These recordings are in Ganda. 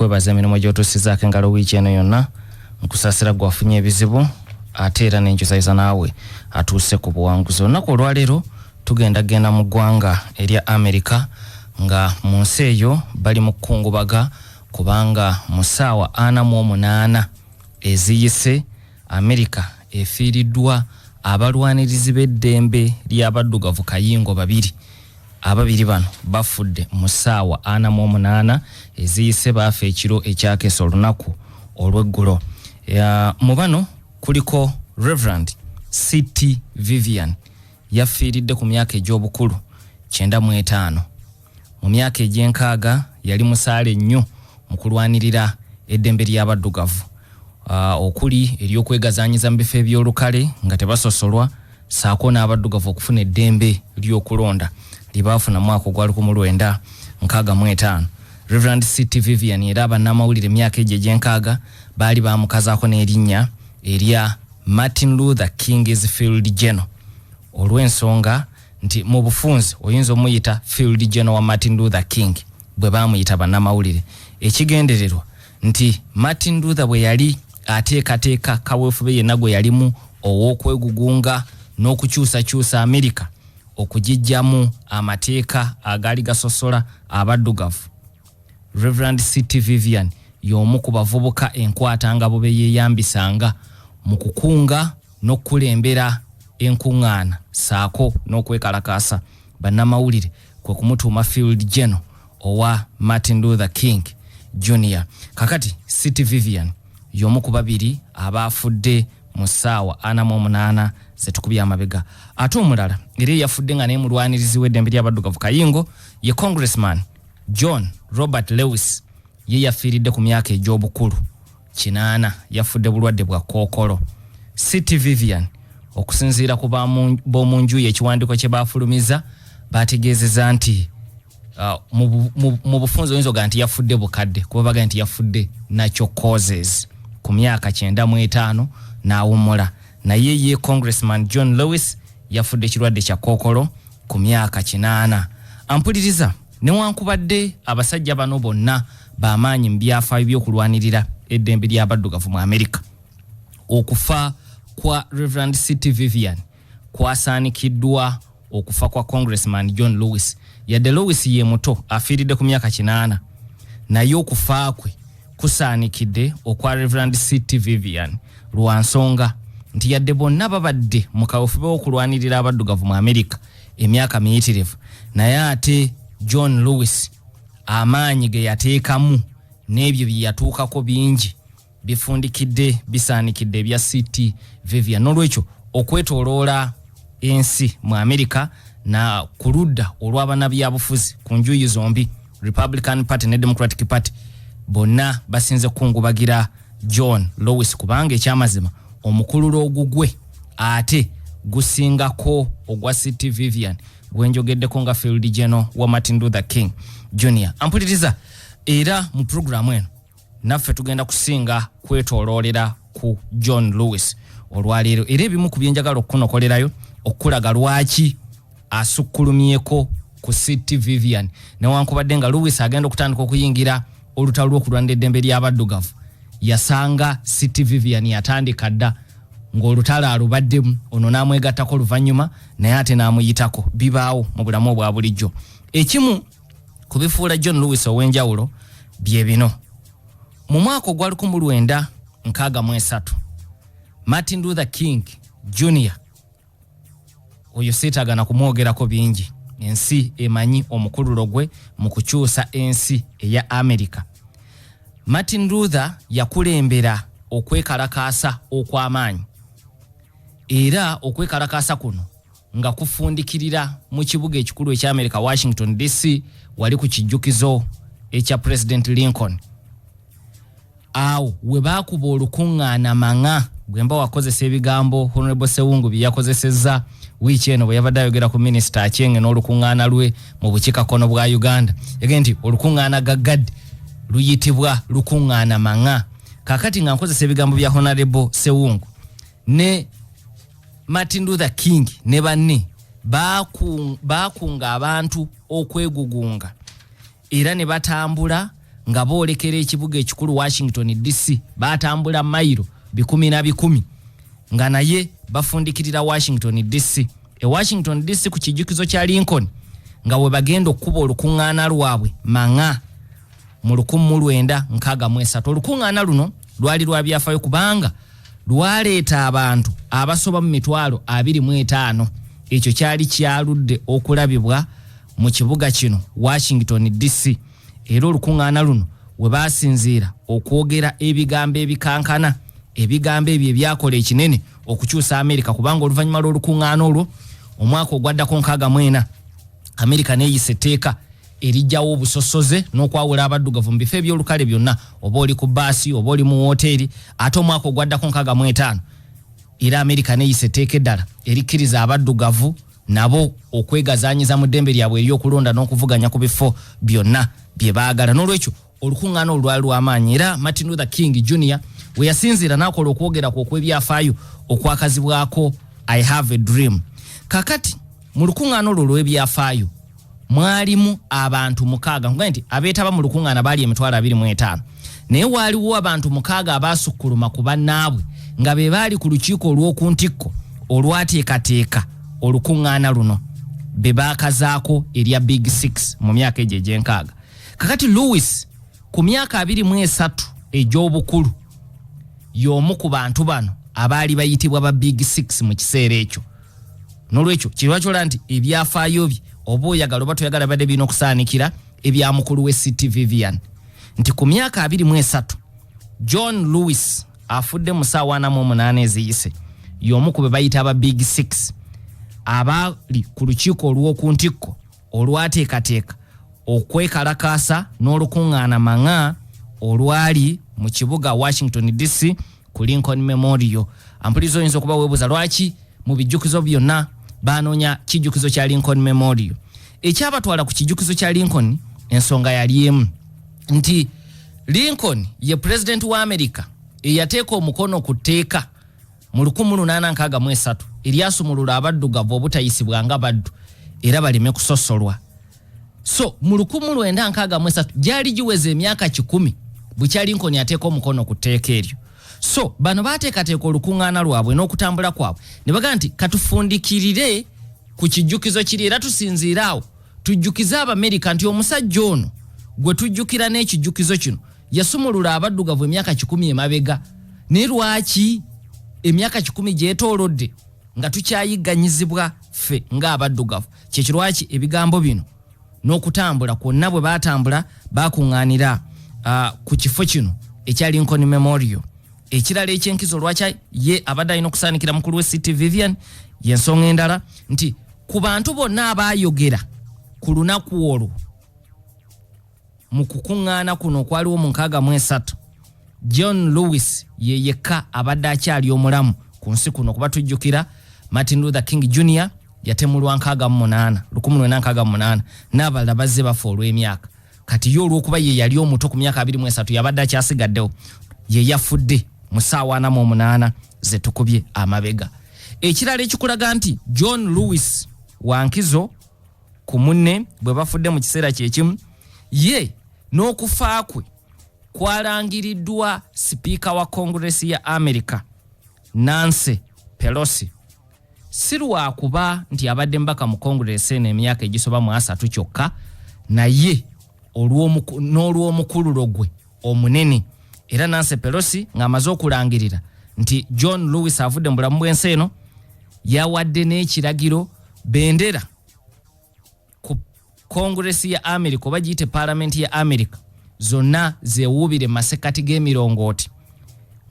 tukwebaza emirimu gy'otusizaako engalo wiiki eno yonna nkusasira gwafunye ebizibu ate era n'enkyusayiza naawe atuuse ku buwanguzi. Olunaku olwaleero tugenda mu ggwanga erya Amerika nga mu nsi eyo bali mu kukungubaga kubanga mu ssaawa 48 eziyise Amerika efiiriddwa abalwanirizi b'eddembe ly'Abadugavu kayingo babiri. Ababiri bano bafudde mu ssaawa 48 eziyise baafa ekiro ekyakeesa olunaku olw'eggulo. Mu bano kuliko Reverend C.T. Vivian yafiiridde ku myaka egy'obukulu 95. Mu myaka egy'enkaaga yali musaale nnyo mu kulwanirira eddembe ly'Abadugavu okuli ery'okwegazaanyiza mu bifo eby'olukale nga tebasosolwa saako n'Abadugavu okufuna eddembe ly'okulonda libaafuna mwaka ogwa 1965. Reverend C.T. Vivian era bannamawulire emyaka egyo egy'enkaaga baali baamukazaako n'erinnya erya Martin Luther King's Field General olw'ensonga nti mu bufunzi oyinza omuyita Field General wa Martin Luther King bwe baamuyita bannamawulire. Ekigendererwa nti Martin Luther bwe yali ateekateeka kaweefube yenna gwe yalimu ow'okwegugunga n'okukyusakyusa Amerika okugijjamu amateeka agaali gasosola Abadugavu, Reverend C.T. Vivian y'omu ku bavubuka enkwata bo be yeeyambisanga mu kukunga n'okulembera enkuŋŋaana saako n'okwekalakaasa bannamawulire kwe kumutuuma Field General owa Martin Luther King Jr. Kakati C.T. Vivian y'omu ku babiri abaafudde mu ssaawa 48 zetukubya amabega. Ate omulala era yafudde nga naye mulwanirizi w'eddembe ly'Abadugavu kayingo ye Congressman John Robert Lewis, ye yafiiridde ku myaka egy'obukulu 80, yafudde bulwadde bwa kookolo. C.T. Vivian okusinziira ku b'omu nju ye ekiwandiiko kye baafulumiza baategeezeza nti mu bufunzo oyinza oga nti yafudde bukadde kuba baga nti yafudde natural causes ku myaka 95 n'awumula. Naye ye Congressman John Lewis yafudde kirwadde kya kookolo ku myaka 80. Ampuliriza newankubadde abasajja bano bonna bamaanyi mu byafaayo by'okulwanirira eddembe ly'Abadugavu mu Amerika, okufa kwa Reverend C.T. Vivian kwasaanikiddwa okufa kwa Congressman John Lewis. Yadde Lewis ye muto afiiridde ku myaka 80, naye okufa kwe kusaanikidde okwa Reverend C.T. Vivian lwa nsonga nti yadde bonna babadde mu kaweefube w'okulwanirira Abadugavu mu Amerika emyaka miyitirivu, naye ate John Lewis amaanyi ge yateekamu n'ebyo bye yatuukako bingi bifundikidde bisaanikidde ebya C.T. Vivian. N'olwekyo okwetooloola ensi mu Amerika na kuludda olw'abannabyabufuzi ku njuyi zombi, Republican Party ne Democratic Party, bonna basinze kukungubagira John Lewis kubanga ekyamazima omukululo ogugwe ate gusingako ogwa C.T. Vivian gwenjogeddeko nga Field General wa Martin Luther King Jr. Ampuliriza era mu programu eno naffe tugenda kusinga kwetooloolera ku John Lewis olwaleero era ebimu ku byenjagala okunokolerayo okulaga lwaki asukkulumyeko ku C.T. Vivian newankubadde nga Lewis agenda okutandika okuyingira olutalo lw'okulwanira eddembe ly'Abadugavu yasanga C.T. Vivian yatandika dda ng'olutalo alubaddemu ono n'amwegattako oluvannyuma naye ate n'amuyitako. Bibaawo mu bulamu obwa bulijjo. Ekimu ku bifuula John Lewis ow'enjawulo bye bino. Mu mwaka ogwa 1963 Martin Luther King Jr. oyo seetagana kumwogerako bingi, ensi emanyi omukululo gwe mu kukyusa ensi eya Amerika. Martin Luther yakulembera okwekalakaasa okw'amaanyi, era okwekalakaasa kuno nga kufundikirira mu kibuga ekikulu ekya Amerika Washington DC, wali ku kijjukizo ekya President Lincoln. Awo we baakuba olukuŋŋaana maŋa gwemba wakozesa ebigambo Honorable Sewungu bye yakozesezza wiiki eno bwe yabadde ayogera ku Minisita Achenge n'olukuŋŋaana lwe mu bukiikakkono bwa Uganda. Yagambye nti olukuŋŋaana gaggadde luyitibwa lukuŋŋaana maŋa. Kakati nga nkozesa ebigambo bya Honorable Sewungu ne Martin Luther King ne banne baakunga abantu okwegugunga era ne batambula nga boolekera ekibuga ekikulu Washington DC batambula mailo 10 nga naye bafundikirira Washington DC. Washington DC ku kijjukizo kya Lincoln nga we bagenda okuba olukuŋŋaana lwabwe manga mu 1963. Olukuŋŋaana luno lwali lwa byafaayo kubanga lwaleeta abantu abasoba mu 25,000. Ekyo kyali kyaludde okulabibwa mu kibuga kino Washington DC. Era olukuŋŋaana luno we basinziira okwogera ebigambo ebikankana, ebigambo ebyo ebyakola ekinene okukyusa Amerika, kubanga oluvannyuma lw'olukuŋŋaana olwo omwaka ogwaddako 64 Amerika neeyise etteeka erijjawo obusosoze n'okwawula abaddugavu mu bifo eby'olukale byonna, oba oli ku baasi oba oli mu woteeri. Ate omwaka ogwaddako 65 era Amerika neeyise etteeka eddala erikkiriza abaddugavu nabo okwegazaanyiza mu ddembe lyabwe ery'okulonda n'okuvuganya ku bifo byonna bye baagala. N'olwekyo olukuŋŋaana olwali lw'amaanyi, era Martin Luther King Jr. we yasinziira n'akola okwogera ku okw'ebyafaayo okwakazibwako I have a dream. Kakati mu lukuŋŋaana olwo olw'ebyafaayo mwalimu abantu 6 nti abeetaba mu lukuŋŋaana baali 25,000, naye waaliwo abantu 6 abaasukkuluma ku bannaabwe nga be baali ku lukiiko olw'oku ntikko olwateekateeka olukuŋŋaana luno, be baakazaako erya Big Six mu myaka egyo egy'enkaaga. Kakati Lewis ku myaka 23 egy'obukulu y'omu ku bantu bano abaali bayitibwa ba Big Six mu kiseera ekyo. N'olwekyo kirwakyola nti ebyafaayo bye oba oyagala oba toyagala badde bino okusaanikira ebya mukulu we City Vivian nti ku myaka 23 John Lewis afudde mu ssaawa 48 eziyise, y'omu ku be bayita aba Big Six abaali ku lukiiko olw'oku ntikko olwateekateeka okwekalakaasa n'olukuŋŋaana manga olwali mu kibuga Washington DC ku Lincoln Memorial. Ampulizo oyinza okuba weebuuza lwaki mu bijjukizo byonna baanoonya kijjukizo kya Lincoln Memorial. Ekyabatwala ku kijjukizo kya Lincoln ensonga yali emu nti Lincoln ye president wa America eyateeka omukono ku tteeka mu 1863 eryasumulula abaddugavu obutayisibwa nga baddu era baleme kusosolwa. So mu 1963 gyali giweze emyaka 10 bukya Lincoln yateeka omukono ku tteeka eryo. So bano bateekateeka olukuŋŋaana lwabwe n'okutambula kwabwe ne bagamba nti katufundikirire ku kijjukizo kiri era tusinziiraawo tujjukize Abamerika nti omusajja ono gwe tujjukira n'ekijjukizo kino yasumulula abaddugavu emyaka 10 emabega. Ne lwaki emyaka 10 gyetoolodde nga tukyayigganyizibwa ffe ng'abaddugavu? Kyekyo lwaki ebigambo bino n'okutambula kwonna bwe baatambula bakuŋŋaanira ku kifo kino ekya Lincoln Memorial. Ekirala ekyenkizo lwaki ye abadde alina okusaanikira mukulu we City Vivian y'ensonga endala nti ku bantu bonna abaayogera ku lunaku olwo mu kukuŋŋaana kuno okwaliwo mu 63 John Lewis ye yekka abadde akyali omulamu ku nsi kuno kuba tujjukira Martin Luther King Jr. yatemulwa 1968 n'abalala bazze bafa olw'emyaka. Kati yo olw'okuba ye yali omuto ku myaka 23 yabadde akyasigaddewo ye yafudde mu ssaawa 48 ze tukubye amabega. Ekirala ekikulaga nti John Lewis wankizo ku munne bwe bafudde mu kiseera kyekimu ye n'okufa kwe kwalangiriddwa sipiika wa Congress ya America Nancy Pelosi. Si lwakuba nti abadde mbaka mu Congress n'emyaka egisoba mu 3 kyokka, naye n'olw'omukululo gwe omunene. Era Nancy Pelosi ng'amaze okulangirira nti John Lewis avudde mu bulamu bw'ensi eno yawadde n'ekiragiro bendera ku Congress ya America oba giyite Parliament ya America zonna zeewuubire masekati g'emirongooti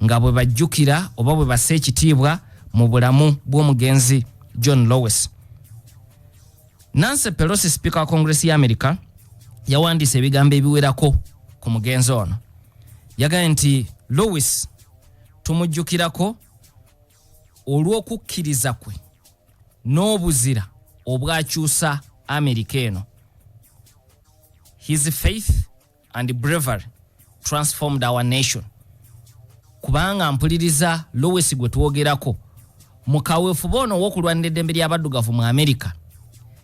nga bwe bajjukira oba bwe bassa ekitiibwa mu bulamu bw'omugenzi John Lewis. Nancy Pelosi Speaker wa Congress ya America yawandiise ebigambo ebiwerako ku mugenzi ono. Yagambye nti Lewis tumujjukirako olw'okukkiriza kwe n'obuzira obwakyusa America eno. His faith and bravery transformed our nation. Kubanga mpuliriza Lewis gwe tuwogerako mu kaweefube ono w'okulwanira eddembe ly'abaddugavu mu America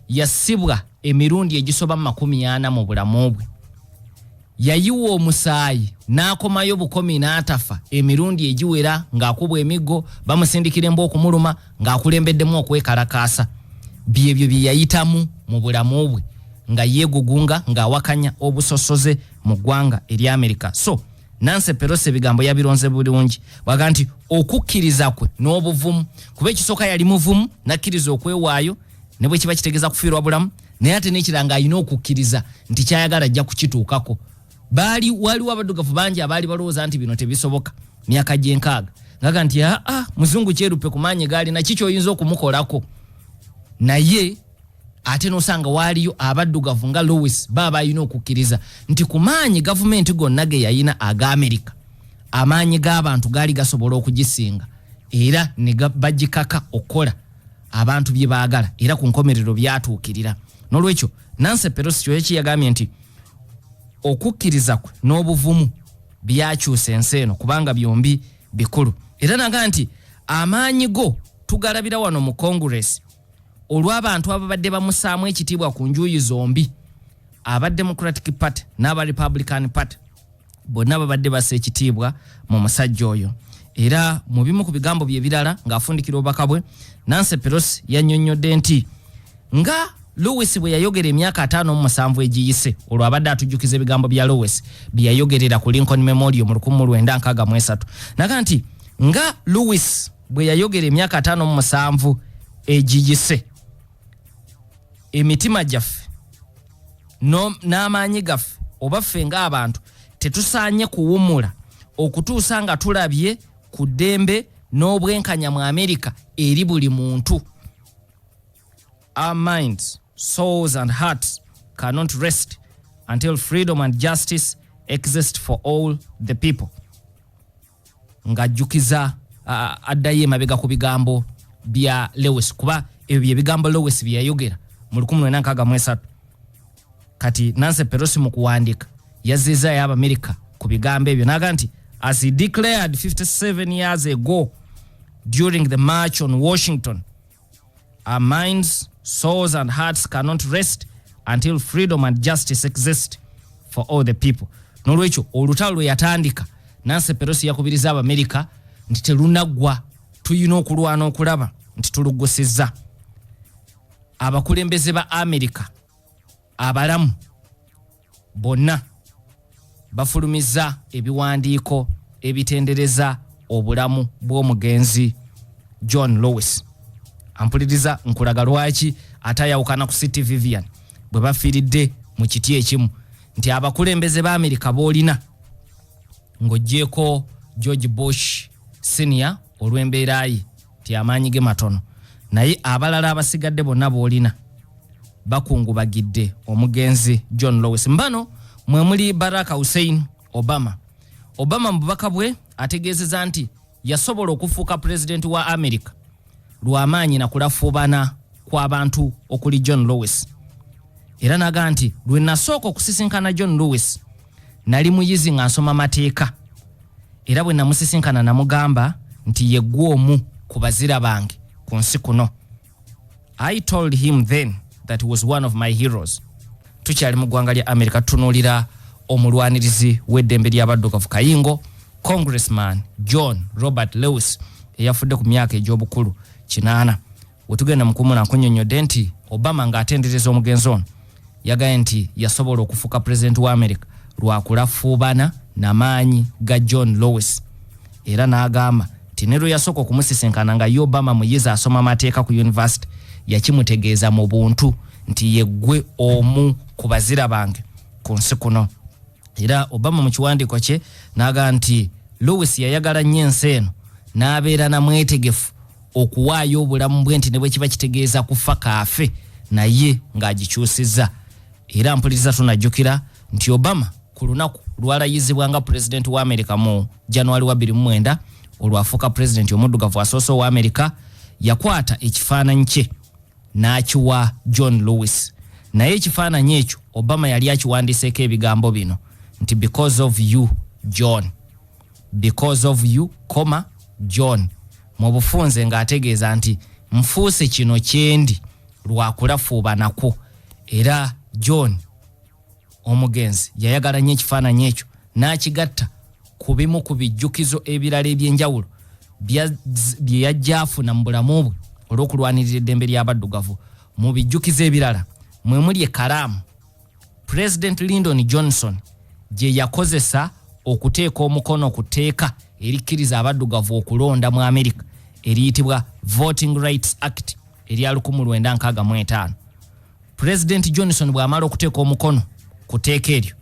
yassibwa emirundi egisoba 40 mu bulamu bwe. yayiwa omusaayi n'akomayo bukomi n'atafa emirundi egiwera ng'akubwa emigo bamusindikira emba okumuluma ng'akulembeddemu okwekalakaasa byebyo bye yayitamu mu bulamu bwe nga yeegugunga ng'awakanya obusosoze mu ggwanga eri Amerika. So Nancy Pelosi ebigambo yabironze bulungi bwaga nti okukkiriza kwe n'obuvumu kuba ekisooka yali muvumu nakkiriza okwewaayo ne bwe kiba kitegeeza kufiirwa bulamu naye ate n'ekiranga alina okukkiriza nti kyayagala ajja kukituukako. Waliwo abadugavu bangi abaali balowooza nti bino tebisoboka myaka gyenkaaga ngaga nti muzungu kyeruppe ku maanyi gaalina kiki oyinza okumukolako. Naye ate n'osanga waaliyo abaddugavu nga Lewis baba alina okukkiriza nti ku maanyi gavumenti gonna ge yayina aga Amerika amaanyi g'abantu gaali gasobola okugisinga era ne bagikaka okukola abantu bye baagala era ku nkomerero byatuukirira. N'olwekyo Nancy Pelosi kyo yagambye nti okukkiriza kwe n'obuvumu byakyusa ensi eno kubanga byombi bikulu. Era naga nti amaanyi go tugalabira wano mu Congress olw'abantu ababadde bamusaamu ekitiibwa ku njuyi zombi aba Democratic Party n'aba Republican Party bonna babadde basa ekitiibwa mu musajja oyo. Era mu bimu ku bigambo bye birala ng'afundikira obubaka bwe Nancy Pelosi yannyonnyodde nti nga Lewis bwe yayogera emyaka 57 egiyise olwo abadde atujjukiza ebigambo bya Lewis bye yayogerera ku Lincoln Memorial mu 1963 naga nti nga Lewis bwe yayogera emyaka 57 egiyise emitima gyaffe n'amaanyi gaffe oba ffe ng'abantu tetusaanye kuwumula okutuusa nga tulabye ku ddembe n'obwenkanya mu Amerika eri buli muntu. Our minds, souls and hearts cannot rest until freedom and justice exist for all the people. Ngajjukiza addayo emabega ku bigambo bya Lewis kuba ebyo ebigambo Lewis bye yayogera mu 1963. Kati Nancy Pelosi mu kuwandika yazizaayo Abamerika ku bigambo ebyo naga nti as he declared 57 years ago during the march on Washington, our minds, souls and hearts cannot rest until freedom and justice exist for all the people. N'olwekyo olutalo lwe yatandika Nancy Pelosi yakubiriza Abamerika nti terunaggwa tuyina okulwana okulaba nti tuluggusizza. Abakulembeze ba Amerika abalamu bonna bafulumiza ebiwandiiko ebitendereza obulamu bw'omugenzi John Lewis. Ampuliriza nkulaga lwaki atayawukana ku City Vivian bwe bafiiridde mu kiti ekimu nti abakulembeze ba Amerika boolina ng'oggyeko George Bush Senior olw'embeera ye ti amaanyi ge matono naye abalala abasigadde bonna boolina bakungubagidde omugenzi John Lewis. Mbano mwe muli Barack Hussein Obama. Obama mu bubaka bwe ategeezezza nti yasobola okufuuka president wa Amerika lw'amaanyi na kulafuubana kw'abantu okuli John Lewis. Era naga nti lwe nasooka okusisinkana John Lewis nali muyizi nga nsoma mateeka era bwe namusisinkana namugamba nti ye gw'omu ku bazira bange ku nsi kuno. I told him then that he was one of my heroes. Tukyali mu ggwanga lya Amerika tunuulira omulwanirizi w'eddembe ly'abaddugavu kayingo Congressman John Robert Lewis eyafudde ku myaka egy'obukulu 80. Wetugenda mukumu nakunnyonnyodde nti Obama ng'atendereza omugenzi ono yagaye nti yasobola okufuuka president wa Amerika lwakulafuubana n'amaanyi ga John Lewis. Era n'agamba nti ne lwe yasooka okumusisinkana nga ye Obama muyizi asoma amateeka ku university yakimutegeeza mu buntu nti yeggwe omu ku bazira bange ku nsi kuno. Era Obama mu kiwandiiko kye n'agamba nti Lewis yayagala nnyo ensi eno n'abeera na mwetegefu okuwaayo obulamu bwe nti ne bwe kiba kitegeeza kufa kaafe naye ng'agikyusizza. Era mpuliriza tunajjukira nti Obama ku lunaku lwalayizibwa nga president wa Amerika mu January wa 2009 olwafuuka president omuddugavu asoose wa Amerika yakwata ekifaananyi kye n'akiwa John Lewis. Naye ekifaananyi ekyo Obama yali akiwandiseeko ebigambo bino nti because of you John, because of you, John. Mu bufunze ng'ategeeza nti nfuuse kino kyendi lwakulafuubanako. Era John omugenzi yayagala nnyo ekifaananyi ekyo n'akigatta ku bimu ku bijjukizo ebirala ebyenjawulo bye yajja afuna mu bulamu bwe olw'okulwanirira eddembe ly'abaddugavu. Mu bijjukizo ebirala mwe muli ekkalaamu President Lyndon Johnson gye yakozesa okuteeka omukono ku tteeka erikkiriza abaddugavu okulonda mu Amerika eriyitibwa Voting Rights Act erya 1965. President Johnson bw'amala okuteeka omukono ku tteeka eryo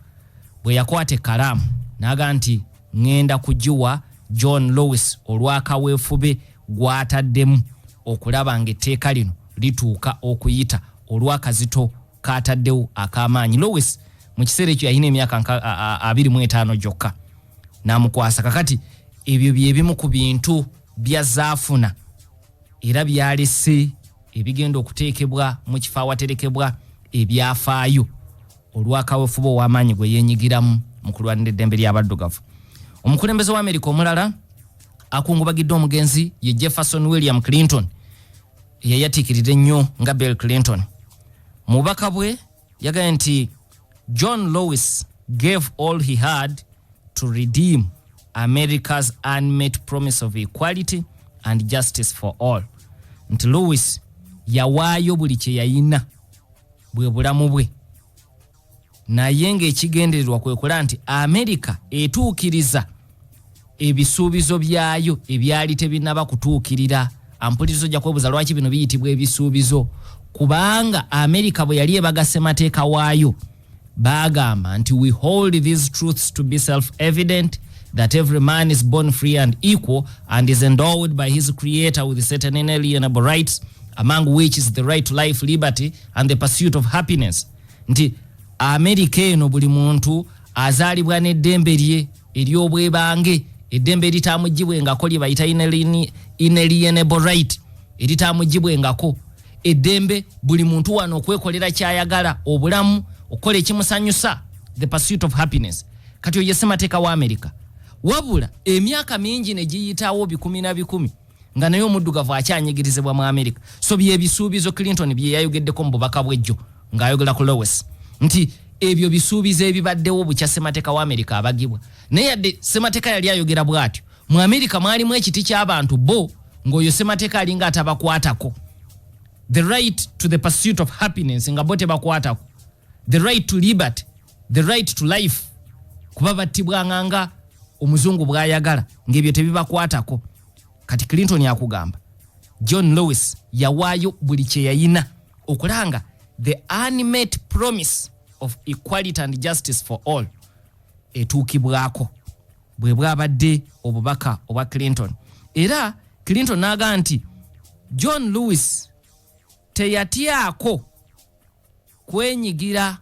bwe yakwata ekkalaamu n'aga nti ngenda kugiwa John Lewis olw'akaweefube gw'ataddemu okulaba ng'etteeka lino lituuka okuyita olw'akazito kataddewo ak'amaanyi. Lewis mu kiseera ekyo yalina emyaka 25 gyokka n'amukwasa. Kakati ebyo byebimu ku bintu byazaafuna era byalese ebigenda okuteekebwa mu kifo awaterekebwa ebyafaayo olw'akaweefube ow'amaanyi gwe yeenyigiramu mu kulwanira eddembe ly'abaddugavu. Omukulembeze wa Amerika omulala akungubagidde omugenzi ye Jefferson William Clinton eyayatiikirira ennyo nga Bill Clinton. Mu bubaka bwe yagambye nti John Lewis gave all he had to redeem America's unmet promise of equality and justice for all. Nti Lewis yawaayo buli kye yayina bwe bulamu bwe naye ng'ekigendererwa kwe kula nti Amerika etuukiriza ebisuubizo byayo ebyali tebinnaba kutuukirira. Ampulirizo gya kwebuuza lwaki bino biyitibwa ebisuubizo, kubanga Amerika bwe yali ebagase mateeka waayo bagamba nti we hold these truths to be self-evident that every man is born free and equal and is endowed by his creator with certain inalienable rights, among which is the right to life, liberty and the pursuit of happiness. Nti Amerika eno buli muntu azaalibwa n'eddembe lye ery'obwebange, eddembe eritamugibwengako lye bayita inalienable right, eritamugibwengako eddembe buli muntu wano okwekolera kyayagala, obulamu okukola ekimusanyusa, the pursuit of happiness. Kati oyo ye ssemateeka wa Amerika. Wabula emyaka mingi ne giyitawo 10 nga naye omuddugavu akyanyigirizibwa mu Amerika. So byebisuubizo Clinton bye yayogeddeko mu bubaka bwejjo ng'ayogera ku Lewis nti ebyo bisuubizo ebibaddewo bukya ssemateeka wa Amerika abagibwa. Naye yadde ssemateeka yali ayogera bw'atyo, mu Amerika mwalimu ekiti ky'abantu bo ng'oyo ssemateeka alinga atabakwatako. The right to the pursuit of happiness nga bo tebakwatako. The right to liberty, the right to life, kuba battibwanga nga omuzungu bw'ayagala ng'ebyo tebibakwatako. Kati Clinton yakugamba John Lewis yawaayo buli kye yayina okulanga the unmet promise of equality and justice for all etuukibwako bwe bwabadde obubaka obwa Clinton. Era Clinton n'aga nti John Lewis teyatyako kwenyigira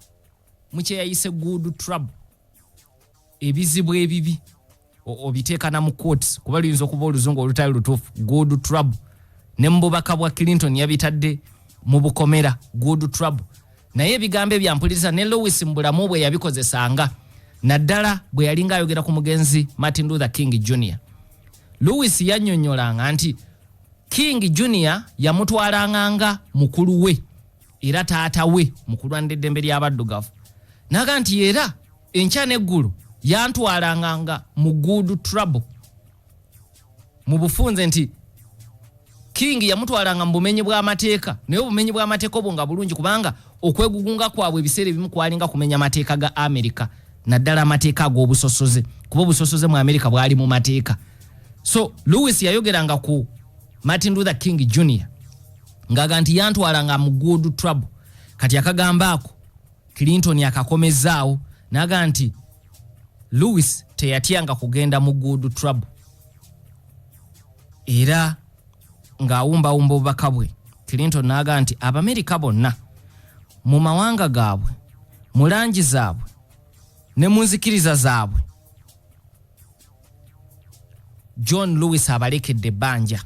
mu kye yayise good trouble, ebizibu ebibi obiteeka na mu courts kuba luyinza okuba oluzungu olutali lutuufu, good trouble. Ne mu bubaka bwa Clinton yabitadde mu bukomera good trouble. Naye ebigambo ebyampuliriza ne Lewis mu bulamu bwe yabikozesanga naddala bwe yalinga ayogera ku mugenzi Martin Luther King Jr. Lewis yannyonnyolanga nti King Jr. yamutwalanga nga mukulu we era taata we mu kulwanira eddembe ly'abaddugavu. Naga nti era enkya n'eggulu yantwalanga nga mu good trouble mu bufunze nti King yamutwalanga mu bumenyi bw'amateeka, naye obumenyi bw'amateeka obwo nga bulungi kubanga okwegugunga kwabwe ebiseera ebimu kwalinga kumenya amateeka ga Amerika, naddala amateeka ag'obusosoze, kuba obusosoze mu Amerika bwali mu mateeka. So Lewis yayogeranga ku Martin Luther King Jr. ngaga nti yantwalanga mu good trouble. Kati akagambaako Clinton akakomezaawo naga nti Lewis teyatyanga kugenda mu good trouble. Era ng'awumbawumba obubaka bwe Clinton naga nti Abamerika bonna mu mawanga gaabwe, mu langi zaabwe ne mu nzikiriza zaabwe, John Lewis abalekedde ebbanja.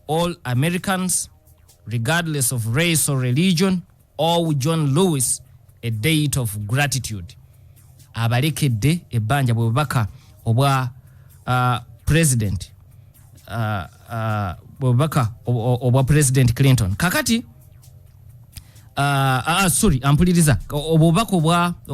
All Americans, regardless of race or religion, owe John Lewis a debt of gratitude. Abalekedde ebbanja bwe bubaka obwa president bwe bubaka obwa President Clinton. Kakati sorry ampuliriza obubako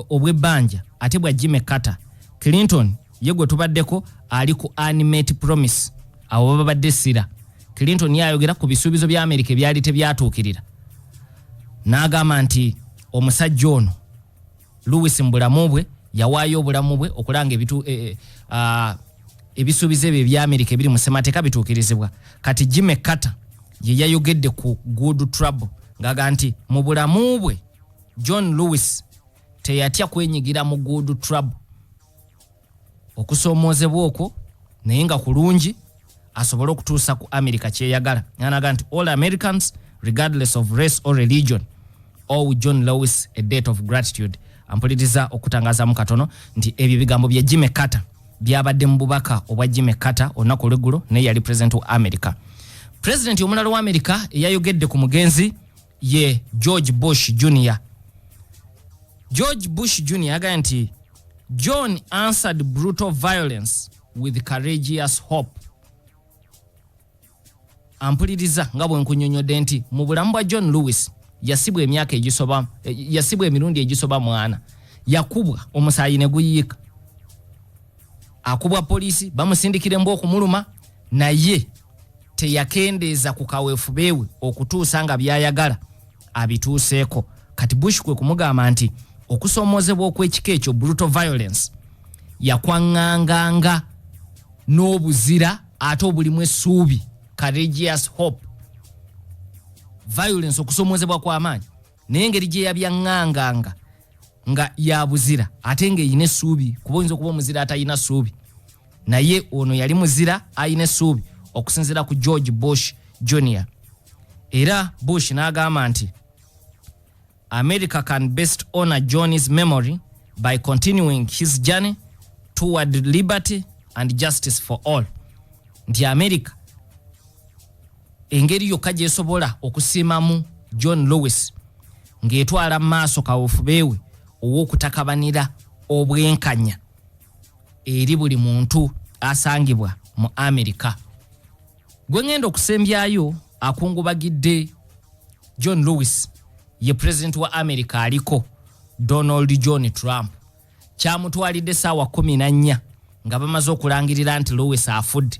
obw'ebbanja ate bwa Jimmy Carter. Clinton yegwe tubaddeko ali ku animate promise abo babadde sira. Clinton yayogera ku bisuubizo bya America byali tebyatuukirira n'agamba nti omusajja ono Lewis mbulamu bwe yawaayo obulamu bwe okulanga ebisuubizo ebyo bya America ebiri mu ssemateeka bituukirizibwa. Kati Jimmy Carter ye yayogedde ku Good Trouble ngaga nti mu bulamu bwe John Lewis teyatya kwenyigira mu Good Trouble okusoomoozebwa okwo naye nga kulungi asobole okutuusa ku America kyeyagala. N'anaga nti all Americans regardless of race or religion owe John Lewis a debt of gratitude. Ampuliriza okutangaza mu katono nti ebyo bigambo bya Jimmy Carter byabadde mu bubaka obwa Jimmy Carter olunaku olw'eggulo naye yali president wa America. President omulala wa America eyayogedde ku mugenzi ye George Bush Jr. George Bush Jr. agamba nti John answered brutal violence with courageous hope. Ampuliriza nga bwe nkunyonyodde nti mu bulamu bwa John Lewis yasibwa emyaka egisoba yasibwa emirundi egisoba mwana, yakubwa omusaayi ne guyiika, akubwa polisi bamusindikire mbu okumuluma naye teyakendeeza ku kaweefubeewe okutuusa nga byayagala abituuseeko. Kati Bush kwe kumugamba nti okusoomoozebwa okw'ekika ekyo brutal violence yakwaŋŋanganga n'obuzira ate obulimu essuubi courageous hope. Violence okusoomoozebwa kw'amaanyi naye engeri gye yabyaŋŋanganga nga yabuzira ate ng'eyina essuubi, kuba oyinza okuba omuzira atayina ssuubi, naye ono yali muzira ayina essuubi okusinziira ku George Bush Jr. Era Bush n'agamba nti America can best honor John's memory by continuing his journey toward liberty and justice for all. Nti America engeri yokka gyesobola okusiimamu John Lewis ng'etwala maaso kaweefubeewe ow'okutakabanira obwenkanya eri buli muntu asangibwa mu America. Gwe ngenda okusembyayo akungubagidde John Lewis ye president wa America aliko Donald John Trump. Kyamutwalidde ssaawa 14 nga bamaze okulangirira nti Lewis afudde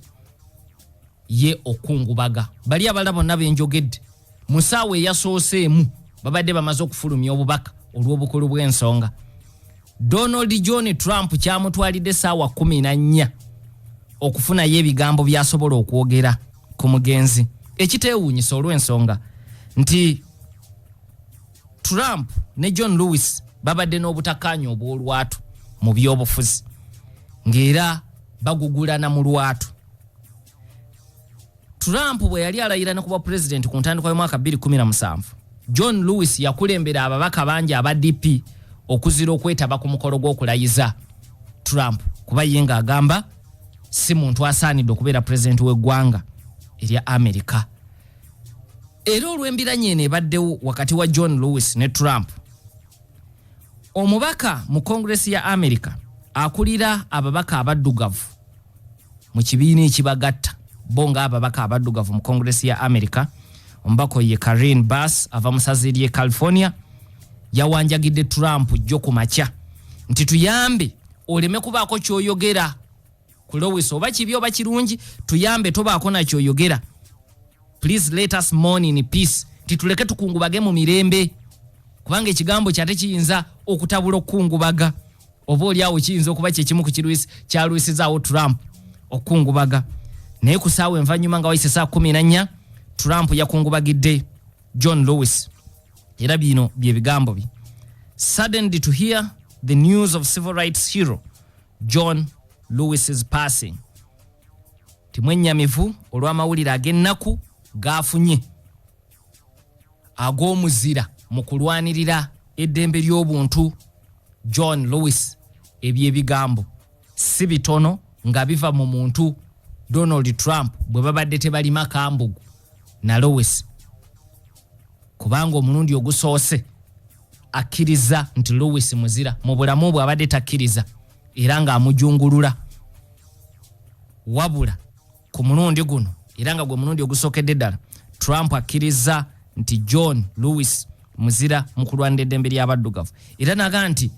ye okungubaga. Bali abalala bonna benjogedde mu ssaawa eyasooseemu babadde bamaze okufulumya obubaka olw'obukulu bw'ensonga. Donald John Trump kyamutwalidde ssaawa 14 okufunayo ebigambo byasobola okwogera ku mugenzi, ekiteewuunyisa olw'ensonga nti Trump ne John Lewis babadde n'obutakkaanya obw'olwatu mu byobufuzi ng'era bagugulana mu lwatu. Trump bwe yali alayira ne kuba president ku ntandikwa y'omwaka 2017, John Lewis yakulembera ababaka bangi aba DP okuzira okwetaba ku mukolo gw'okulayiza Trump kuba ye ng'agamba si muntu asaanidde okubeera president w'eggwanga erya America. Era olw'embiranye eno ebaddewo wakati wa John Lewis ne Trump, omubaka mu Congress ya America akulira ababaka abaddugavu mu kibiina ekibagatta bo nga ababaka abaddugavu mu Congress ya America, omubaka ye Karen Bass ava mu ssaza ery'e California yawanjagidde Trump jjo ku makya nti tuyambe oleme kubaako ky'oyogera ku Lewis, oba kibi oba kirungi tuyambe tobaako na ky'oyogera. Please let us mourn in peace. Tituleke tukungubage mu mirembe kubanga ekigambo kyate kiyinza okutabula okungubaga oba oli awo kiyinza okuba kyekimu ku kirwisi kyalwisizaawo Trump okungubaga. Naye ku ssaawa envanyuma nga wayise saa 14 Trump yakungubagidde John Lewis. Era bino bye bigambo bi: saddened to hear the news of civil rights hero John Lewis's passing. Timwennyamivu olw'amawulire ag'ennaku gafunye ag'omuzira mu kulwanirira eddembe ly'obuntu John Lewis. Ebyebigambo si bitono nga biva mu muntu Donald Trump bwe babadde tebalima kambugu na Lewis, kubanga omulundi ogusoose akkiriza nti Lewis muzira, mu bulamu bwe abadde takkiriza era ng'amujungulula, wabula ku mulundi guno era nga gwe mulundi ogusookedde ddala Trump akkiriza nti John Lewis muzira mukulwanira eddembe ly'abaddugavu. Era naga nti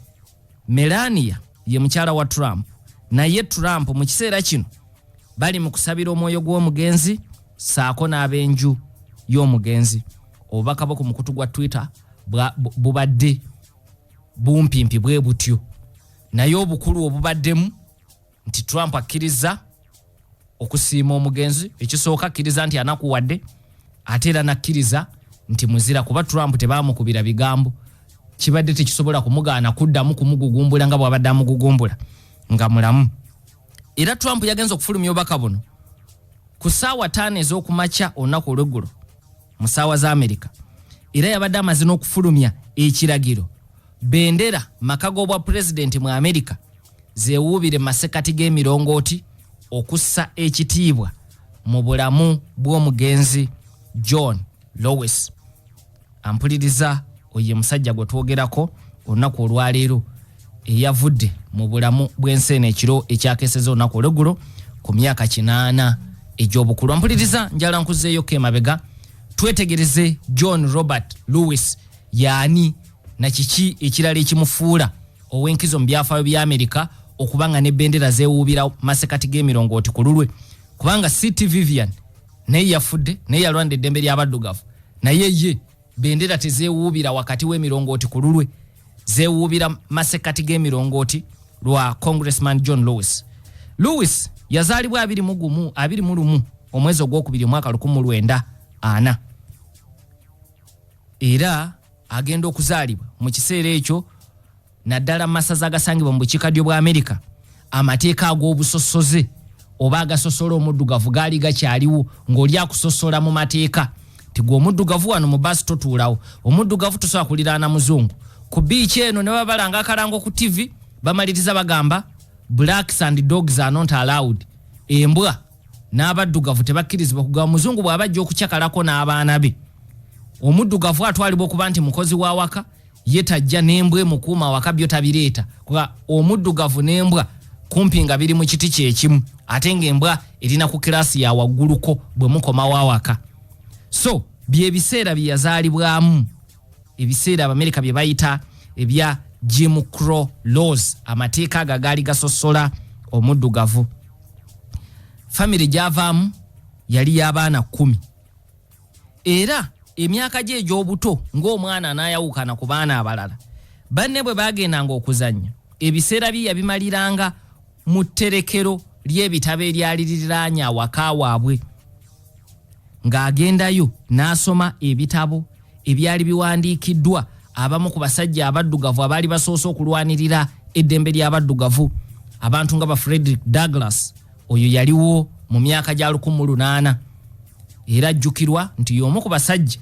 Melania ye mukyala wa Trump, naye Trump mu kiseera kino bali mu kusabira omwoyo gw'omugenzi saako n'abenju y'omugenzi. Obubaka bwo ku mukutu gwa Twitter bubadde bumpimpi bwe butyo, naye obukulu obubaddemu nti Trump akkiriza okusiima omugenzi, ekisooka akkiriza nti anakuwadde, ate era nakkiriza nti muzira, kuba Trump tebamukubira bigambo, kibadde tekisobola kumugaana kuddamu kumugugumbula nga bw'abadde amugugumbula nga mulamu. Era Trump yagenza okufulumya obubaka buno ku ssaawa 5 ez'okumakya olunaku olw'eggulo mu ssaawa za Amerika. Era yabadde amaze n'okufulumya ekiragiro bendera makago bwa president mu Amerika zeewuubire masekati g'emirongooti okussa ekitiibwa mu bulamu bw'omugenzi John Lewis. Ampuliriza oye musajja gwe twogerako olunaku olwaleero eyavudde mu bulamu bw'enseene ekiro ekyakeseza olunaku olw'eggulo ku myaka 8 egy'obukulu. Ampuliriza njala nkuzeeyo kemabega twetegereze John Robert Lewis yaani na kiki ekirala ekimufuula ow'enkizo mu byafaayo bya Amerika okubanga ne bendera zeewuubira masekati g'emirongooti ku lulwe, kubanga CT Vivian naye yafudde, naye yalwanira eddembe ly'abaddugavu, naye ye bendera tezeewuubira wakati w'emirongooti ku lulwe, zeewuubira masekati g'emirongooti lwa Congressman John Lewis. Lewis yazaalibwa 21 omwezi ogwokubiri mwaka 1940 era agenda okuzaalibwa mu kiseera ekyo naddala masaza agasangibwa mu bukiikaddyo bwa Amerika amateeka ag'obusosoze oba agasosola omuddugavu gaali gakyaliwo ng'oli akusosola mu mateeka. Tigwe omuddugavu wano mu basi totuulawo, omuddugavu tosobola kuliraana muzungu. Ku biiki eno ne babalanga akalango ku TV bamaliriza bagamba blacks and dogs are not allowed. Embwa n'abaddugavu tebakkirizibwa kugaba muzungu bw'abajja okukyakalako n'abaana be. Omuddugavu atwalibwa okuba nti mukozi wa waka, ye tajja n'embwa emukuuma waka byo tabireeta. Kuba omuddugavu n'embwa kumpi nga biri mu kiti kyekimu, ate ng'embwa erina ku kirasi ya wagguluko bwe mukoma wa waka. So byebiseera bye yazaalibwamu, ebiseera Abamerika bye bayita ebya Jim Crow laws, amateeka agagali gasosola omuddugavu. Family gyavaamu yali y'abaana 10 era emyaka gye egy'obuto ng'omwana n'ayawukana ku baana abalala. Banne bwe bagendanga okuzannya, ebiseera bye yabimaliranga mu tterekero ly'ebitabo eryali liriraanye awaka waabwe, ng'agendayo n'asoma ebitabo ebyali biwandiikiddwa abamu ku basajja abaddugavu abaali basoose okulwanirira eddembe ly'abaddugavu, abantu nga ba Frederick Douglass. Oyo yaliwo mu myaka gya 1800 era ajjukirwa nti y'omu ku basajja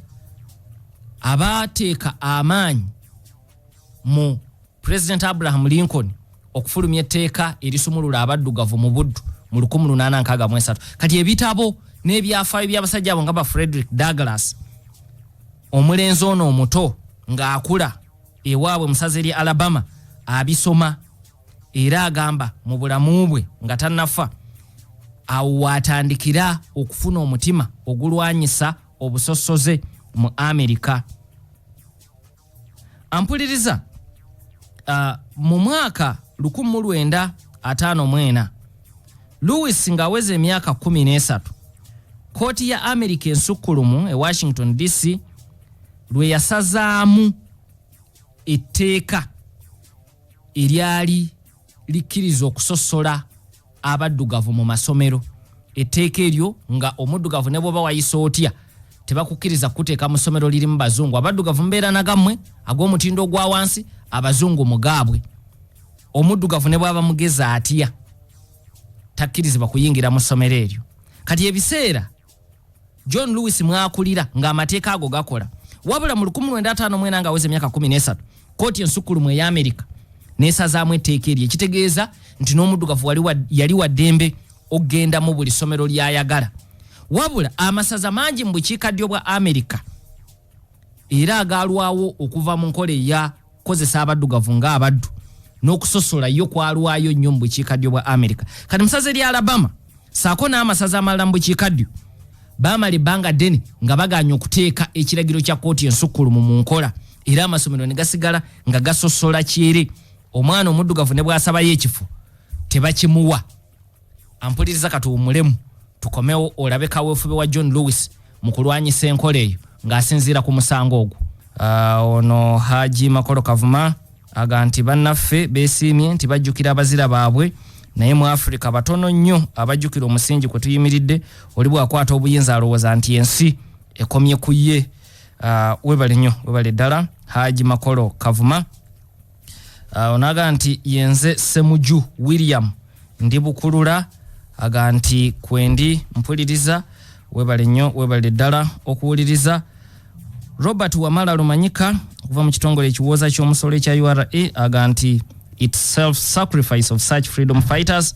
abateeka amaanyi mu President Abraham Lincoln okufulumya etteeka erisumulula abaddugavu mu buddu mu 1863. Kati ebitabo n'ebyafaayo by'abasajja abo nga ba Frederick Douglass, omulenzi ono omuto ng'akula ewaabwe musaze eri Alabama abisoma era agamba mu bulamu bwe nga tannafa awo watandikira okufuna omutima ogulwanyisa obusosoze mu Amerika. Ampuliriza mu mwaka 1954 Lewis ng'aweze emyaka 13, kooti ya Amerika ensukkulumu e Washington DC lwe yasazaamu etteeka eryali likkiriza okusosola abaddugavu mu masomero. Etteeka eryo nga omuddugavu ne bw'oba wayisa otya tebakukkiriza kuteeka mu ssomero lirimu bazungu. Abaddugavu mbeera nagamwe ag'omutindo ogwa wansi, abazungu mugaabwe. Omuddugavu ne bw'aba mugezi atya takkirizibwa kuyingira mu ssomero eryo. Kati ebiseera John Lewis mwakulira ng'amateeka ago gakola, wabula mu 1954 ng'aweze emyaka 13 kooti ensukkulumu ey'Amerika n'esazaamu etteeka eryo, ekitegeeza nti n'omuddugavu yali wa ddembe okgenda mu buli ssomero ly'ayagala. Wabula amasaza mangi mu bukiikaddyo bwa Amerika era agaalwawo okuva mu nkola eya kozesa abaddugavu ng'abaddu n'okusosola yo kwalwayo nnyo mu bukiikaddyo bwa Amerika. Kati musaze eri Alabama saako n'amasaza amalala mu bukiikaddyo bamali banga deni nga baganya okuteeka ekiragiro kya kooti ensukkulumu mu nkola era amasomero ne gasigala nga gasosola kyere omwana omuddugavu ne bw'asabayo ekifo tebakimuwa. Ampuliriza katuwumulemu tukomewo olabe kaweefube wa John Lewis mu kulwanyisa enkola eyo ng'asinziira ku musango ogwo. Ono Haji Makolo Kavuma aga nti bannaffe beesiimye nti bajjukira abazira baabwe naye mu Afrika batono nnyo abajjukira omusingi kwe tuyimiridde oli bw'akwata obuyinza alowooza nti ensi ekomye ku ye. Webale nnyo webale ddala Haji Makolo Kavuma. Ono aga nti yenze Semuju William ndi Bukulula aga nti kwendi mpuliriza webale nnyo webale ddala okuwuliriza. Robert Wamala Lumanyika kuva mu kitongole ekiwooza ky'omusolo ekya URA aga nti it's self-sacrifice of such freedom fighters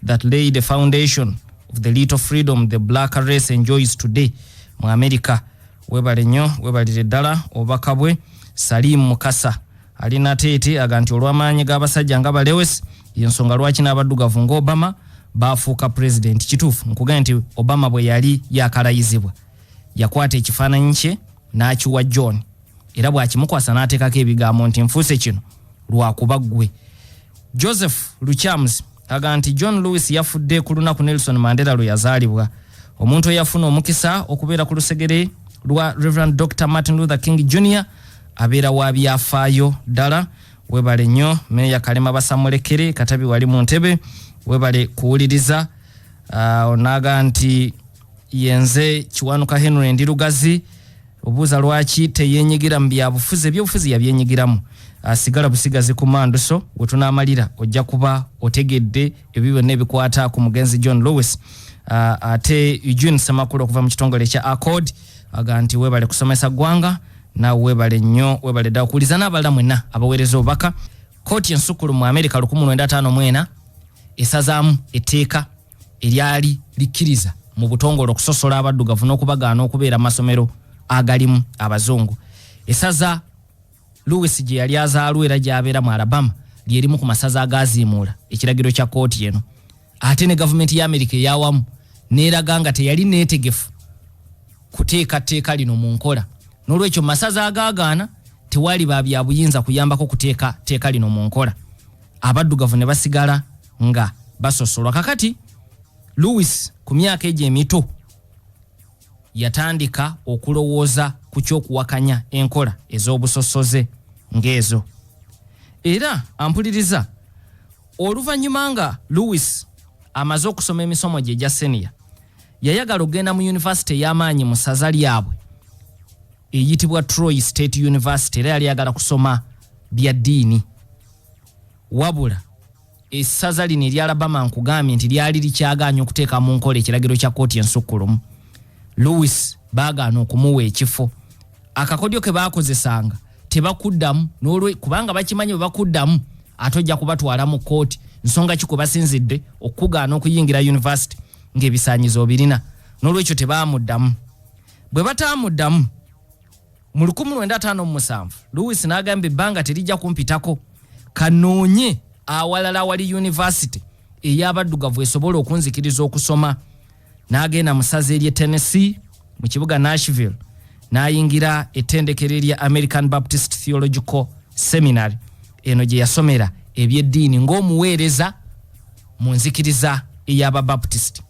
that lay the foundation of the little freedom the black race enjoys today mu America. Webale nnyo webalire ddala obubaka bwe. Salim Mukasa alina teete aga nti olw'amaanyi g'abasajja nga Lewis y'ensonga lwaki n'abaddugavu ng'Obama baafuuka president. Kituufu nkugamba nti Obama bwe yali yakalayizibwa yakwata ekifaananyi kye n'akiwa John era bw'akimukwasa n'ateekako ebigambo nti nfuuse kino lwakuba ggwe. Joseph Luchams aga nti John Lewis yafudde ku lunaku Nelson Mandela lwe yazaalibwa. Omuntu eyafuna omukisa okubeera ku lusegere lwa Reverend Dr. Martin Luther King Jr. abeera wa byafaayo ddala. Webale nnyo Meya Kalema Basamulekere Katabi wali mu Ntebe webale kuwuliriza. Onaga nti yenze Kiwanuka Henry Ndirugazi obuuza lwaki teyenyigira mu byabufuzi ebyobufuzi yabyenyigiramu asigala busigazi ku manduso wetunaamalira ojja kuba otegedde ebyo nebikwata ku mugenzi John Lewis. Ate Eugene Semakulu okuva mu kitongole kya Accord aga nti webale kusomesa gwanga na webale nnyo webale dda okuwuliza n'abalala mwenna abaweereza obubaka. Kooti ensukkulu mu America 1954 esazaamu etteeka eryali likkiriza mu butongole okusosola abaddugavu n'okubagaana okubeera amasomero agalimu abazungu. Esaza Lewis gye yali azaalwa era gy'abeera mu Alabama lyerimu ku masaza agaaziimuula ekiragiro kya kooti eno. Ate ne gavumenti ya America eyawamu n'eraga nga teyali neetegefu kuteeka tteeka lino mu nkola. N'olwekyo masaza agaagaana tewali bya buyinza kuyambako kuteeka tteeka lino mu nkola. Abaddugavu ne basigala nga basosolwa. Kakati Lewis ku myaka egyo emito yatandika okulowooza ku ky'okuwakanya enkola ez'obusosoze ng'ezo. Era ampuliriza oluvannyuma nga Lewis amaze okusoma emisomo gye egya senior yayagala okugenda mu university ey'amaanyi mu ssaza lyabwe eyitibwa Troy State University era yali yagala kusoma bya ddiini. Wabula essaza lino erya Alabama nkugambye nti lyali likyagaanya okuteeka mu nkola ekiragiro kya kooti ensukkulumu. Lewis baagaana okumuwa ekifo. Akakodyo ke baakozesanga tebakuddamu kubanga bakimanyi bwe bakuddamu ate ojja kubatwala mu kooti nsonga ki kwe basinzidde okugaana okuyingira university ng'ebisaanyizo birina. N'olwekyo tebaamuddamu. Bwe bataamuddamu mu 1957 Lewis n'agamba ebbanga terijja kumpitako kanoonye awalala wali university ey'abaddugavu esobola okunzikiriza okusoma. N'agenda mu ssaza ery'e Tennessee mu kibuga Nashville n'ayingira ettendekero erya American Baptist Theological Seminary. Eno gye yasomera ebyeddiini ng'omuweereza mu nzikiriza ey'Ababaptist.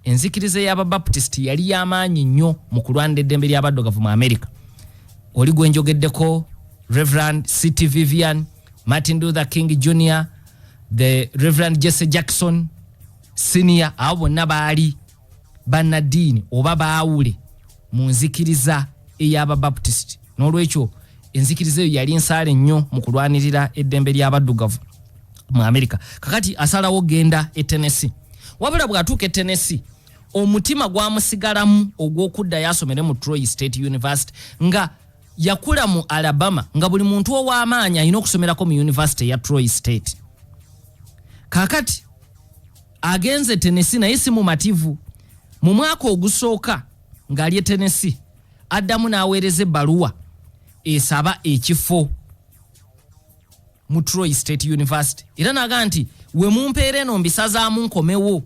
Enzikiriza ey'Ababaptist yali y'amaanyi nnyo mu kulwanira eddembe ly'abaddugavu mu America. Oli gwe njogeddeko Reverend C.T. Vivian, Martin Luther King Jr., the Reverend Jesse Jackson Senior, abo bonna baali bannaddiini oba baawule mu nzikiriza ey'Ababaptist. N'olwekyo enzikiriza eyo yali nsaale nnyo mu kulwanirira eddembe ly'abaddugavu mu America. Kakati asalawo genda e Tennessee. Wabula bw'atuuka e Tennessee omutima gwamusigalamu ogw'okudda yasomere mu Troy State University nga yakula mu Alabama nga buli muntu ow'amaanyi alina okusomerako mu University ya Troy State. Kakati agenze Tennessee naye si mumativu. Mu mwaka ogusooka ng'ali e Tennessee addamu n'aweereza ebbaluwa esaba ekifo mu Troy State University. Era naga nti we mumpeera eno mbisazaamu nkomewo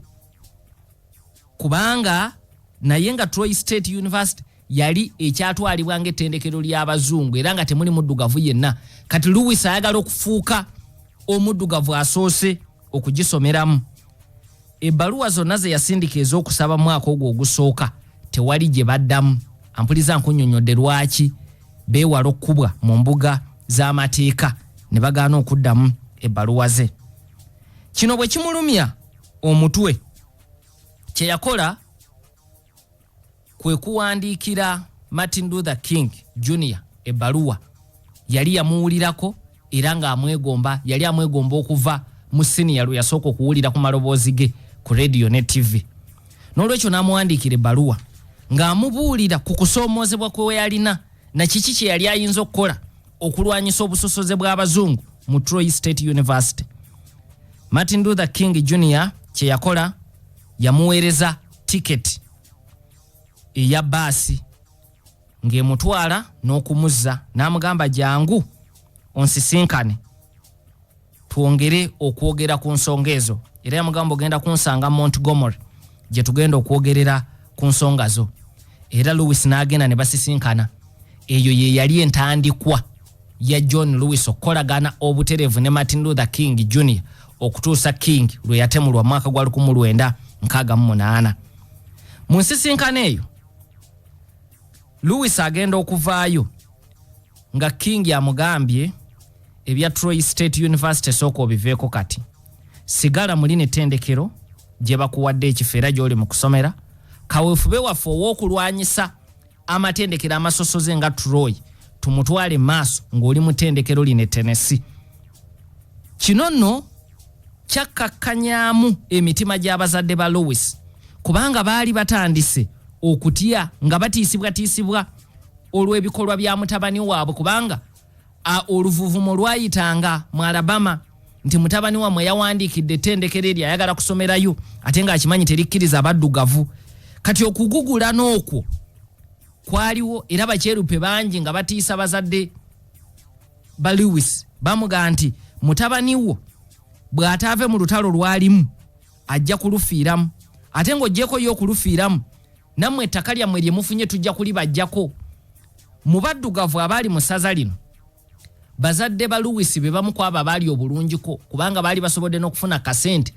kubanga naye nga Troy State University yali ekyatwalibwa ng'ettendekero ly'abazungu era nga temuli muddugavu yenna. Kati Lewis ayagala okufuuka omuddugavu asoose okugisomeramu. Ebbaluwa zonna ze yasindika ez'okusaba mwaka ogwo ogusooka tewali gye baddamu. Ampuliza nkunnyonnyodde lwaki beewala okkubwa mu mbuga z'amateeka ne bagaana okuddamu ebbaluwa ze. Kino bwe kimulumya omutwe kye yakola kwe kuwandiikira Martin Luther King Jr. ebbaluwa. Yali yamuwulirako era nga yali amwegomba okuva mu senior lwe yasooka okuwulira ku maloboozi ge ku radio ne TV. N'olwekyo n'amuwandiikira ebbaluwa ng'amubuulira ku kusoomoozebwa kwe yalina na kiki kye yali ayinza okukola okulwanyisa obusosoze bw'abazungu mu Troy State University. Martin Luther King Jr. kye yakola yamuweereza tiketi eya baasi ng'emutwala n'okumuzza n'amugamba jangu onsisinkane twongere okwogera ku nsonga ezo. Era yamugamba ogenda kunsanga Montgomery gye tugenda okwogerera ku nsonga zo. Era Lewis n'agenda ne basisinkana. Eyo ye yali entandikwa ya John Lewis okukolagana obutereevu ne Martin Luther King Jr. okutuusa King lwe yatemulwa mwaka gwa 1968. Mu nsisinkano eyo Lewis agenda okuvaayo nga King amugambye ebya Troy State University sooka obiveeko kati. Sigala muli n'ettendekero gye bakuwadde ekifeera gy'oli mu kusomera. Kaweefube waffe ow'okulwanyisa amatendekero amasosoze nga Troy tumutwale maaso ng'oli mu ttendekero lino Tennessee. Kino nno kyakkakkanyaamu emitima gy'abazadde ba Lewis kubanga baali batandise okutya nga batiisibwa olw'ebikolwa bya mutabani waabwe kubanga oluvuvumo lwayitanga mu Alabama nti mutabani wammwe yawandiikidde ettendekero eryo ayagala kusomerayo ate ng'akimanyi terikkiriza abaddugavu. Kati okugugula n'okwo kwaliwo era bakyerupe bangi nga batiisa bazadde ba Lewis bamuga nti mutabani wo bw'ataave mu lutalo lwalimu ajja kulufiiramu ate ng'oggyeko yo okulufiiramu nammwe ettaka lyammwe lye mufunye tujja kulibajjako. Mu baddugavu abaali mu ssaza lino bazadde ba Lewis be bamu kwabo abaali obulungiko kubanga baali basobodde n'okufuna kasente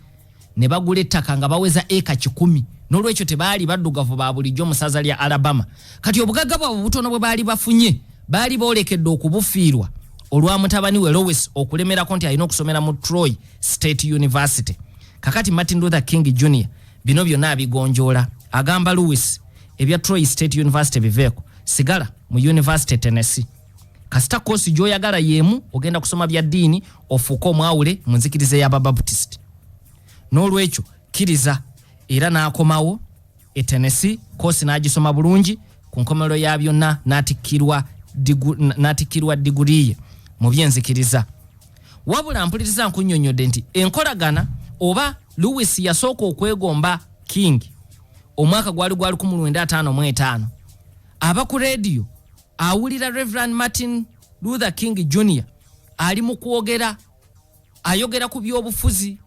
ne bagula ettaka nga baweza eka 10. N'olwekyo tebaali baddugavu ba bulijjo mu ssaza lya Alabama. Kati obugagga bwabwe butono bwe baali bafunye baali boolekedde okubufiirwa olwa mutabani we Lewis okulemerako nti alina okusomera mu Troy State University. Kakati Martin Luther King Jr. bino byonna abigonjoola. Agamba Lewis ebya Troy State University biveeko sigala mu University Tennessee. Kasita kosi gy'oyagala yemu ogenda kusoma bya ddiini ofuuke omwawule mu nzikiriza y'Ababaptist. N'olwekyo kkiriza era n'akomawo Tennessee kosi n'agisoma bulungi ku nkomerero ya byonna n'atikkirwa diguri ye mu byenzikiriza. Wabula mpuliriza nkunnyonnyodde nti enkolagana oba Lewis yasooka okwegomba King omwaka gwali 1955 aba ku radio awulira Reverend Martin Luther King Jr. ali mu kwogera ayogera ku by'obufuzi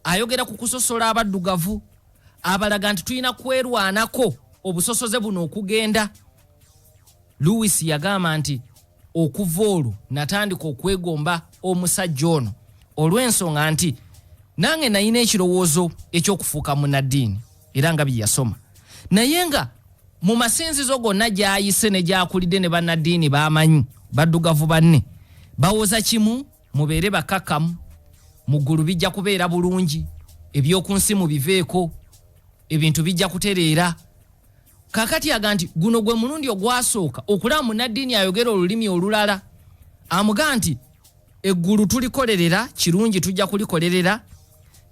ayogera ku kusosola abaddugavu abalaga nti tulina kwerwanako obusosoze buno okugenda. Lewis yagamba nti okuva olwo natandika okwegomba omusajja ono olw'ensonga nti nange nalina ekirowoozo eky'okufuuka munnaddiini era nga bye yasoma naye nga mu masinzizo gonna gy'ayise ne gy'akulidde ne bannaddiini b'amanyi baddugavu banne bawoza kimu mubeere bakkakkamu mu ggulu bijja kubeera bulungi eby'oku nsi mu biveeko ebintu bijja kutereera. Kakati aga nti guno gwe mulundi ogwasooka okulaba munnaddiini ayogera olulimi olulala amuga nti eggulu tulikolerera kirungi tujja kulikolerera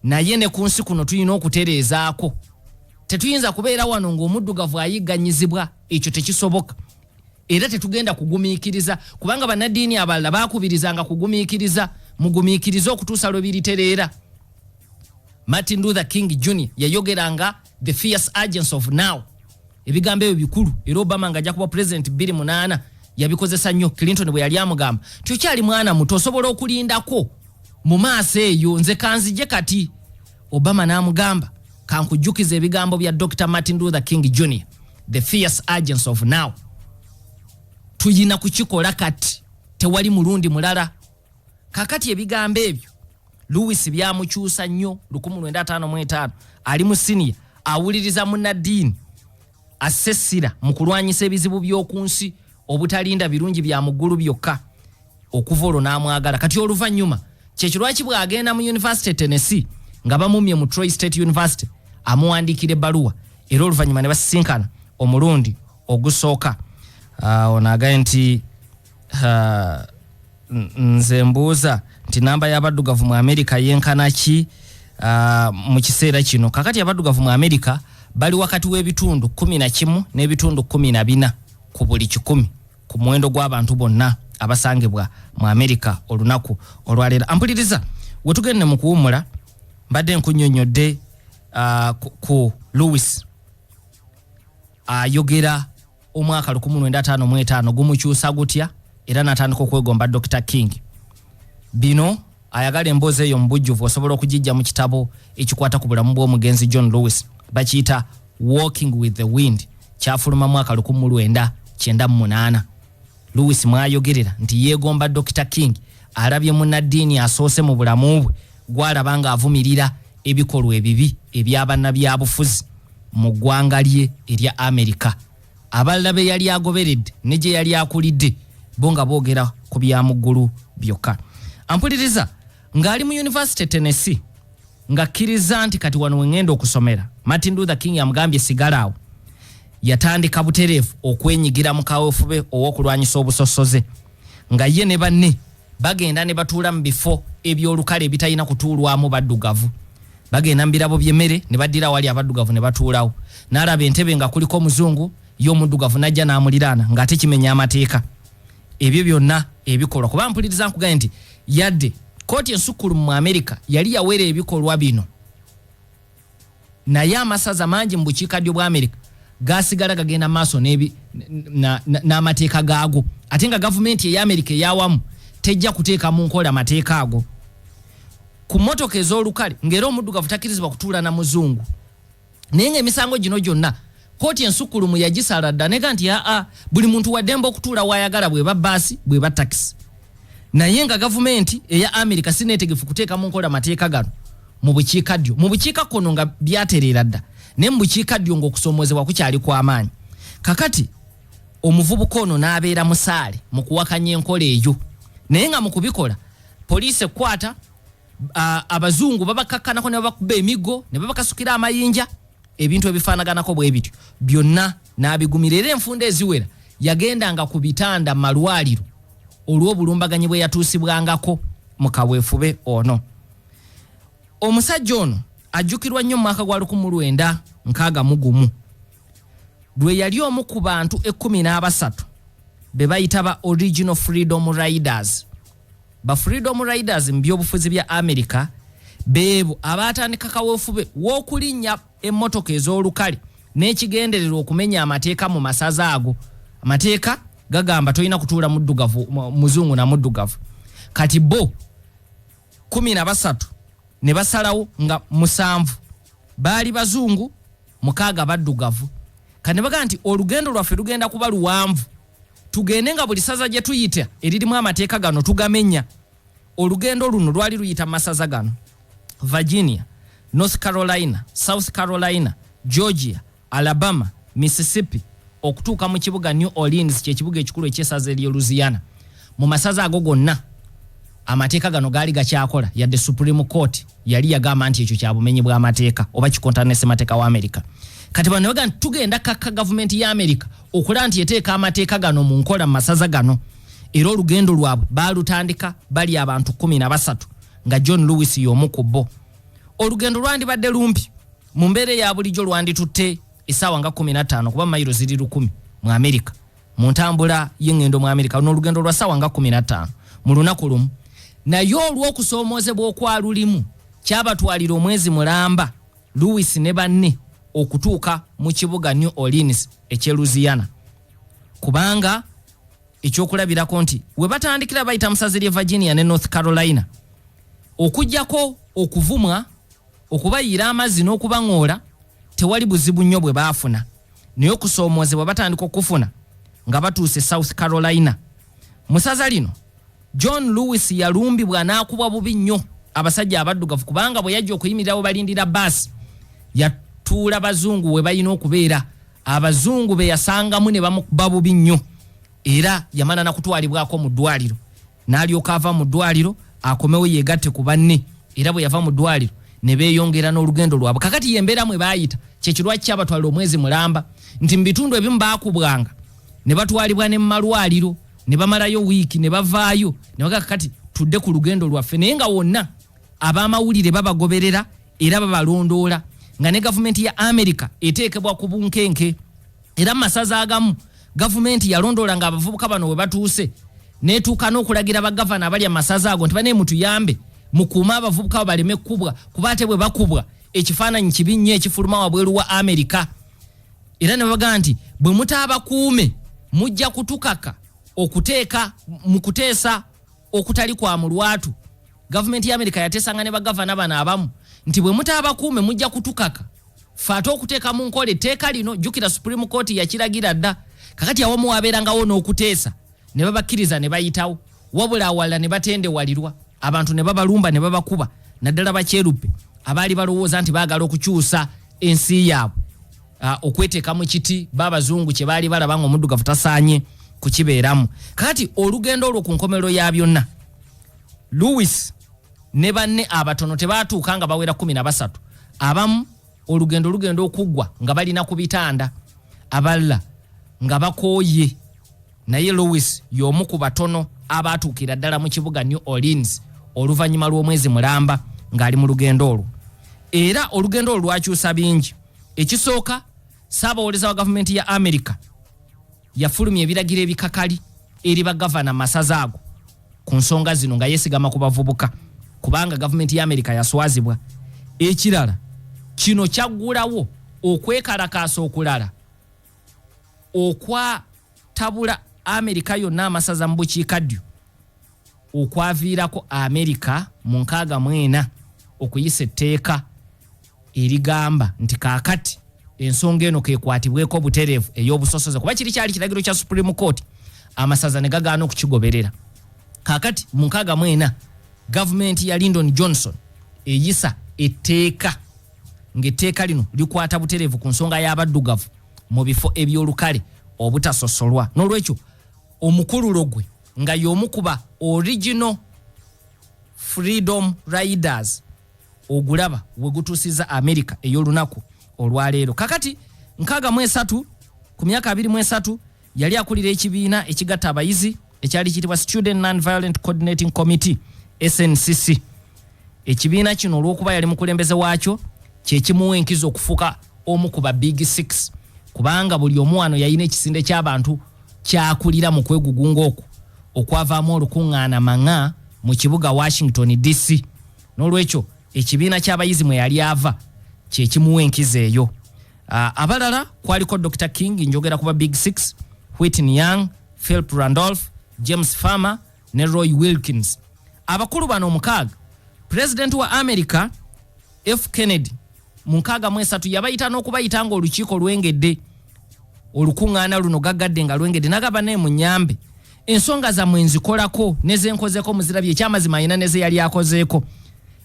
naye ne ku nsi kuno tulina okutereezaako. Tetuyinza kubeera wano ng'omuddugavu ayigganyizibwa, ekyo tekisoboka era tetugenda kugumiikiriza kubanga bannaddiini abalala baakubirizanga kugumiikiriza mugumiikiriza okutuusa lwe biritereera. Martin Luther King Jr. yayogeranga the fierce agents of now. Ebigambo ebyo bikulu era Obama nga ajja kuba president 2008 yabikozesa nnyo. Clinton bwe yali amugamba tyokyali mwana muto osobola okulindako mu maaso eyo nze kanzije kati. Obama n'amugamba kankujukiza ebigambo bya Dr. Martin Luther King Jr. The fierce agents of now. Tuyina kukikola kati tewali mulundi mulala. Kakati ebigambo ebyo Louis byamukyusa nnyo 1955 ali mu senior awuliriza munnaddiini assessira mu kulwanyisa ebizibu by'okunsi obutalinda birungi bya muggulu byokka okuva olwo n'amwagala. Kati oluvannyuma kyekirwaki bw'agenda mu University Tennessee nga bamumye mu Troy State University amuwandiikira ebbaluwa era oluvannyuma ne basisinkana omulundi ogusooka. Onagaye nti nze mbuuza nti namba y'abaddugavu mu America yenkana ki mu kiseera kino. Kakati abaddugavu mu America bali wakati w'ebitundu 11 n'ebitundu 14 ku buli 100 ku muwendo gw'abantu bonna abasangibwa mu America olunaku olwaleero. Ampuliriza wetugende mu kuwumula mbadde nkunnyonnyodde ku Louis ayogera omwaka 1955 gumukyusa gutya era natandika okwegomba Dr. King. Bino ayagala emboozi eyo mubujjuvu osobola okugijja mu kitabo ekikwata ku bulamu bw'omugenzi John Lewis bakiyita Walking with the Wind kyafuluma mwaka 1998. Lewis mwayogerera nti yeegomba Dr. King alabye munnaddiini asoose mu bulamu bwe gwalaba nga avumirira ebikolwa ebibi eby'abannabyabufuzi mu ggwanga lye erya America. Abalala be yali agoberedde ne gye yali akulidde bo nga boogera ku byamuggulu byokka. Ampuliriza ng'ali mu University Tennessee ng'akkiriza nti kati wano wengenda okusomera Martin Luther King amugambye sigalaawo. Yatandika butereevu okwenyigira mu kaweefube ow'okulwanyisa obusosoze nga ye ne banne bagenda ne batuula mu bifo eby'olukale ebitalina kutuulwamu baddugavu. Bagenda mu birabo by'emmere ne baddira wali abaddugavu ne batuulawo. N'alaba entebe nga kuliko omuzungu y'omuddugavu n'ajja n'amuliraana ng'ate kimenya amateeka. Ebyo byonna ebikolwa kuba mpuliriza nkugaye nti yadde kooti ensukkulumu mu America yali yaweera ebikolwa bino naye amasaza mangi mu bukiikaddyo bwa America gasigala gagenda maaso n'amateeka gaago ate nga gavumenti ey'America eyawamu tejja kuteeka mu nkola amateeka ago. Ku mmotoka ez'olukale ng'era omuddugavu takkirizibwa kutuula na muzungu naye ng'emisango gino gyonna kooti ensukkulumu yagisala dda nega nti buli muntu waddemba okutuula wayagala bweba baasi bweba takisi. Naye nga gavumenti eya America sineetegefu kuteeka mu nkola amateeka gano mu bukiikaddyo. Mu bukiikakkono nga byatereera dda naye mu bukiikaddyo ng'okusoomozebwa kukyali kw'amaanyi. Kakati omuvubuka ono n'abeera musaale mu kuwakanya enkola eyo naye nga mu kubikola poliisi ekwata abazungu babakakkanako ne babakuba emigo ne babakasukira amayinja ebintu ebifaanaganako bwe bityo byonna n'abigumira era enfunda eziwera yagendanga ku bitanda malwaliro olw'obulumbaganyi bwe yatuusibwangako mu kaweefube ono. Omusajja ono ajjukirwa nnyo mu mwaka gwa 1961 lwe yali omu ku bantu 13 be bayita ba Original Freedom Riders. Ba Freedom Riders mu byobufuzi bya America beebo abaatandika kaweefube w'okulinnya emmotoka ez'olukale n'ekigendererwa okumenya amateeka mu masaza ago. Amateeka gagamba tolina kutuula muddugavu muzungu na muddugavu. Kati bo 13 ne basalawo nga 7 baali bazungu 6 baddugavu. Kane baga nti olugendo lwaffe lugenda kuba luwanvu tugende nga buli saza gye tuyita eririmu amateeka gano tugamenya. Olugendo luno lwali luyita masaza gano: Virginia, North Carolina, South Carolina, Georgia, Alabama, Mississippi okutuuka mu kibuga New Orleans kyekibuga ekikulu ekyesaza eryo Louisiana. Mu masaza ago gonna amateeka gano gaali gakyakola yadde Supreme Court yali yagamba nti ekyo kya bumenyi bw'amateeka oba kikontanese mateeka wa America. Kati bano baga nti tugenda kaka government ya America okulaba nti eteeka amateeka gano mu nkola mu masaza gano. Era olugendo lwabwe baalutandika bali abantu 13 nga John Lewis y'omu ku bo. Olugendo lwandibadde lumpi mu mbeera ya bulijjo lwanditutte essaawa nga 15 kuba mayiro ziri 10 mu America mu ntambula y'engendo mu America n'olugendo lwa ssaawa nga 15 mu lunaku lumu. Naye olw'okusoomoozebwa okwalulimu kyabatwalira omwezi mulamba Lewis ne banne okutuuka mu kibuga New Orleans ekye Louisiana, kubanga ekyokulabirako nti we batandikira bayita musazi lye Virginia ne North Carolina okujjako okuvumwa okubayira amazzi n'okubangoola tewali buzibu nnyo bwe baafuna naye okusoomozebwa batandika okufuna nga batuuse South Carolina. Musaza lino John Lewis yalumbibwa n'akubwa bubi nnyo abasajja abaddugavu kubanga bwe yajja okuyimirirawo balindira baasi yatuula bazungu we balina okubeera. Abazungu be yasangamu ne bamukuba bubi nnyo era yamala nakutwalibwako mu ddwaliro n'alyoka ava mu ddwaliro akomewo yeegatte ku banne era bwe yava mu ddwaliro ne beeyongera n'olugendo lwabwe. Kakati yembeera mwe baayita kyekirwaki kyabatwalira omwezi mulamba nti mu bitundu ebimu baakubwanga ne batwalibwa ne mu malwaliro ne bamalayo wiiki ne bavaayo ne baga kakati tudde ku lugendo lwaffe naye nga wonna ab'amawulire babagoberera era babalondoola nga ne gavumenti ya Amerika eteekebwa ku bunkenke era masaza agamu gavumenti yalondoola nga abavubuka bano we batuuse neetuuka n'okulagira bagavana abali amasaza ago nti bane mutuyambe mukuuma abavubuka baleme kubwa kuba ate bwe bakubwa ekifaananyi kibi nnyo ekifuluma wabweru wa Amerika. Era ne baga nti bwe mutaabakuume mujja kutukaka okuteeka mu kuteesa okutali kwa mulwatu. Gavumenti ya Amerika yateesanga ne bagavana bano abamu nti bwe mutaabakuume mujja kutukaka fate okuteeka mu nkola etteeka lino. Jjukira Supreme Court yakiragira dda kakati awamu wabeerangawo n'okuteesa ne babakkiriza ne bayitawo wabula awalala ne batendewalirwa abantu ne babalumba ne babakuba naddala bakyeruppe abaali balowooza nti baagala okukyusa ensi yaabwe okweteeka mu kiti babazungu kye baali balaba nga omuddugavu tasaanye kukibeeramu. Kakati olugendo olwo ku nkomerero ya byonna Lewis ne banne abatono tebaatuuka nga bawera 13 abamu olugendo okuggwa nga balina ku bitanda abalala nga bakooye naye Lewis y'omu ku batono abaatuukira ddala mu kibuga New Orleans oluvannyuma lw'omwezi mulamba ng'ali mu lugendo olwo. Era olugendo olwo lwakyusa bingi. Ekisooka Ssaabawooleza wa gavumenti ya Amerika yafulumya ebiragiro ebikakali eri bagavana masaza ago ku nsonga zino nga yeesigama ku bavubuka kubanga gavumenti ya Amerika yaswazibwa. Ekirala kino kyaggulawo okwekalakaasa okulala okwatabula Amerika yonna amasaza mu bukiikaddyo okwaviirako Amerika mu 64 okuyisa etteeka erigamba nti kaakati ensonga eno kekwatibweko butereevu ey'obusosoze kuba kiri kyali kiragiro kya Supreme Court amasaza ne gagaana okukigoberera. Kaakati mu 64 gavumenti ya Lyndon Johnson eyisa etteeka ng'etteeka lino likwata butereevu ku nsonga y'abaddugavu mu bifo eby'olukale obutasosolwa. N'olwekyo omukululo gwe nga y'omu kuba original freedom riders ogulaba we gutuusiza Amerika ey'olunaku olwaleero. Kakati 63 ku myaka 23 yali akulira ekibiina ekigatta abayizi ekyali kitibwa Student Non-Violent Coordinating Committee SNCC. Ekibiina kino olw'okuba yali mukulembeze waakyo kyekimuwa enkizo okufuuka omu ku ba Big Six kubanga buli omu wano yalina ekisinde ky'abantu kyakulira mu kwegugunga okwo okwavaamu olukuŋŋaana maŋa mu kibuga Washington DC. N'olwekyo ekibiina ky'abayizi mwe yali ava kyekimuwa enkizo eyo. Abalala kwaliko Dr. King njogera kuba Big Six, Whitney Young, Philip Randolph, James Farmer ne Roy Wilkins. Abakulu bano 6 President wa America F. Kennedy mu 63 yabayita n'okubayita nga olukiiko lwengedde olukuŋŋaana luno gaggadde nga lwengedde nagaba ne mu nnyambe ensonga zammwe nzikolako ne ze nkozeeko muzirabye ekyamazima ayina ne ze yali akozeeko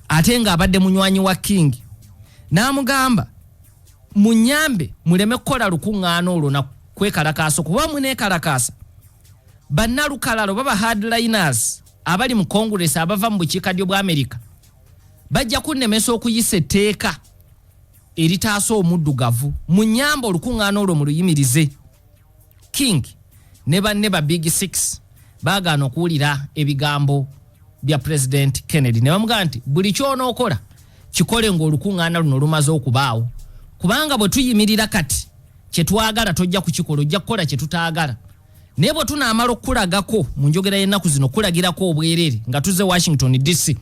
ate nga abadde munywanyi wa King n'amugamba mu nnyambe muleme kukola lukuŋŋaana olwo na kwekalakaasa kuba muneekalakaasa bannalukalalo baba hardliners abali mu Congress abava mu bukiikaddyo bwa Amerika bajja kunnemesa okuyisa etteeka eritaasa omuddugavu mu nnyamba olukuŋŋaana olwo mu luyimirize. King ne banne ba Big Six baagaana okuwulira ebigambo bya President Kennedy ne bamugamba nti buli ky'onookola kikole ng'olukuŋŋaana luno lumaze okubaawo kubanga bwe tuyimirira kati kye twagala tojja kukikola ojja kukola kye tutaagala naye bwe tunaamala okukulagako mu njogera y'ennaku zino kulagirako obwereere nga tuze Washington DC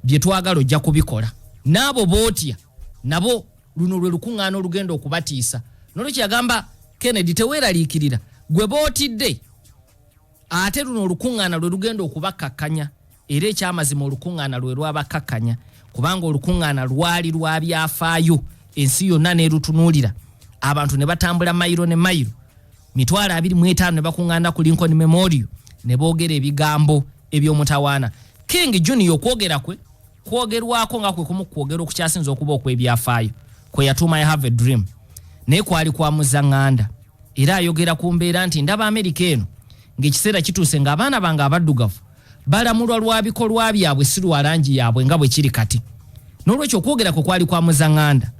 bye twagala ojja kubikola n'abo bootya nabo luno lwe lukuŋŋaana olugenda okubatiisa. N'olwekyo yagamba Kennedy teweeraliikirira gwe bootidde ate luno olukuŋŋaana lwe lugenda okubakkakkanya era ekyamazima olukuŋŋaana lwe lwabakkakkanya kubanga olukungana lwali lwa byafaayo ensi yonna nerutunulira abantu ne batambula mayiro ne mayiro 25 ne bakungana ku Lincoln Memorial ne boogera ebigambo eby'omutawaana. King Junior kwogerwako nga kwe kumukwogera okukyasinza okuba okw'ebyafaayo kwe yatuma I have a dream ne kwali kwa muzanganda era ayogera ku mbeera nti ndaba Amerika eno ng'ekiseera kituuse ng'abaana bange abaddugavu balamulwa lwa bikolwa byabwe si lwa langi yaabwe nga bwe kiri kati. N'olwekyo okwogera kwe kwali kwa muzanganda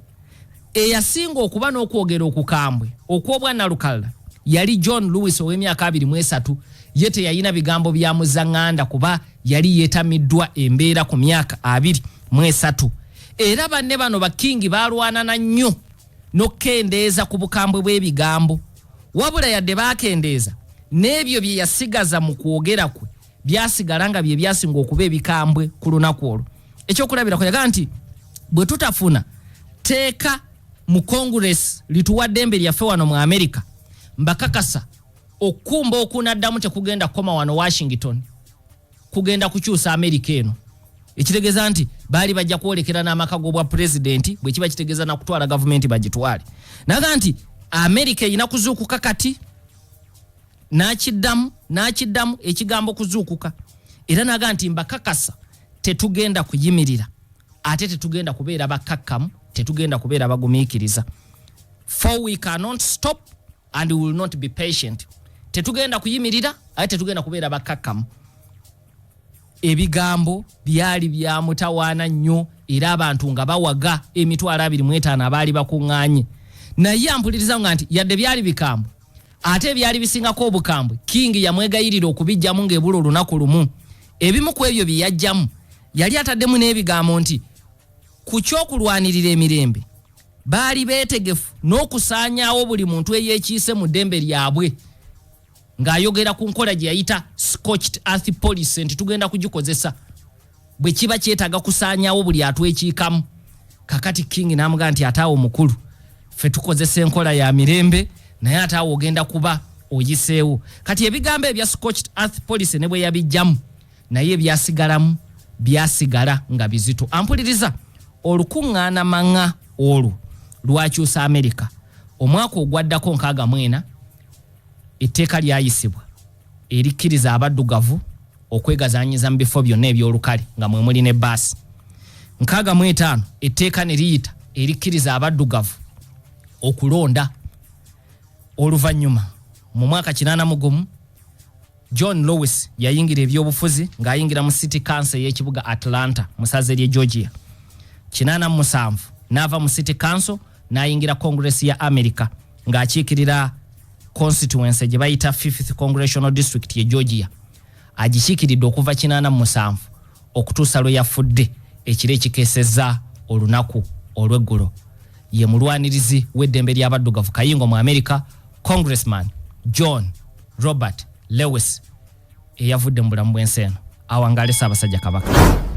eyasinga okuba n'okwogera okukambwe okw'obwannalukala yali John Lewis ow'emyaka 23 ye teyalina bigambo bya muzanganda kuba yali yeetamiddwa embeera ku myaka 23 era banne bano bakingi balwanana nnyo n'okkendeeza ku bukambwe bw'ebigambo wabula yadde bakendeeza n'ebyo bye yasigaza mu kwogera kwe byasigala nga bye byasinga okuba ebikambwe ku lunaku olwo. Ekyokulabirako yaga nti bwe tutafuna teeka mu Congress lituwadde embere lyaffe wano mu America mbakakasa okumba okunaddamu tekugenda kukoma wano Washington kugenda kukyusa America eno. Ekitegeeza nti baali bajja kwolekera n'amaka g'obwa president bwe kiba kitegeeza na kutwala government bagitwale. Naga nti America ina kuzuukuka kati nakiddamu ekigambo kuzuukuka era naga nti mbakakasa tetugenda kuyimirira ate tetugenda kubeera bakakkamu tetugenda kubeera bagumiikiriza. For we cannot stop and we will not be patient. Tetugenda kuyimirira ate tetugenda kubeera bakakkamu. Ebigambo byali bya mutawaana nnyo era abantu nga bawaga emitwalo 25 abaali bakuŋŋaanye. Naye ampuliriza nga nti yadde byali bikambo ate byali bisingako obukambwe King yamwegayirira okubijjamu ng'ebula olunaku lumu. Ebimu ku ebyo byajjamu yali ataddemu n'ebigambo nti ku kyokulwanirira emirembe baali beetegefu n'okusaanyaawo buli muntu eyeekiise mu ddembe lyabwe ng'ayogera ku nkola gye yayita scorched earth policy nti tugenda kugikozesa bwe kiba kyetaaga kusaanyaawo buli atwekiikamu. Kakati King n'amugaa nti ataawo mukulu ffe tukozesa enkola ya mirembe naye ataawo ogenda kuba oyiseewo. Kati ebigambo ebya scorched earth policy ne bwe yabijjamu naye byasigala nga bizito. Ampuliriza olukuŋŋaana maŋŋa olwo lwakyusa America omwaka ogwaddako 64 etteeka lyayisibwa erikkiriza abaddugavu okwegazaanyiza mu bifo byonna eby'olukale nga mwe muli ne baasi. 65 etteeka ne liyita erikkiriza abaddugavu okulonda. Oluvannyuma mu mwaka 81 John Lewis yayingira ebyobufuzi ng'ayingira mu City Council y'ekibuga Atlanta mu ssaza ly'e Georgia. 87 n'ava mu City Council n'ayingira Congress ya America ng'akiikirira constituency gye bayita 5th Congressional District ye Georgia. Agikiikiridde okuva 87 okutuusa lwe yafudde ekiro ekikeesezza olunaku olw'eggulo. Ye mulwanirizi w'eddembe ly'abaddugavu kayingo mu America Congressman John Robert Lewis eyavudde mu bulamu bw'ensi eno awangale Ssaabasajja Kabaka.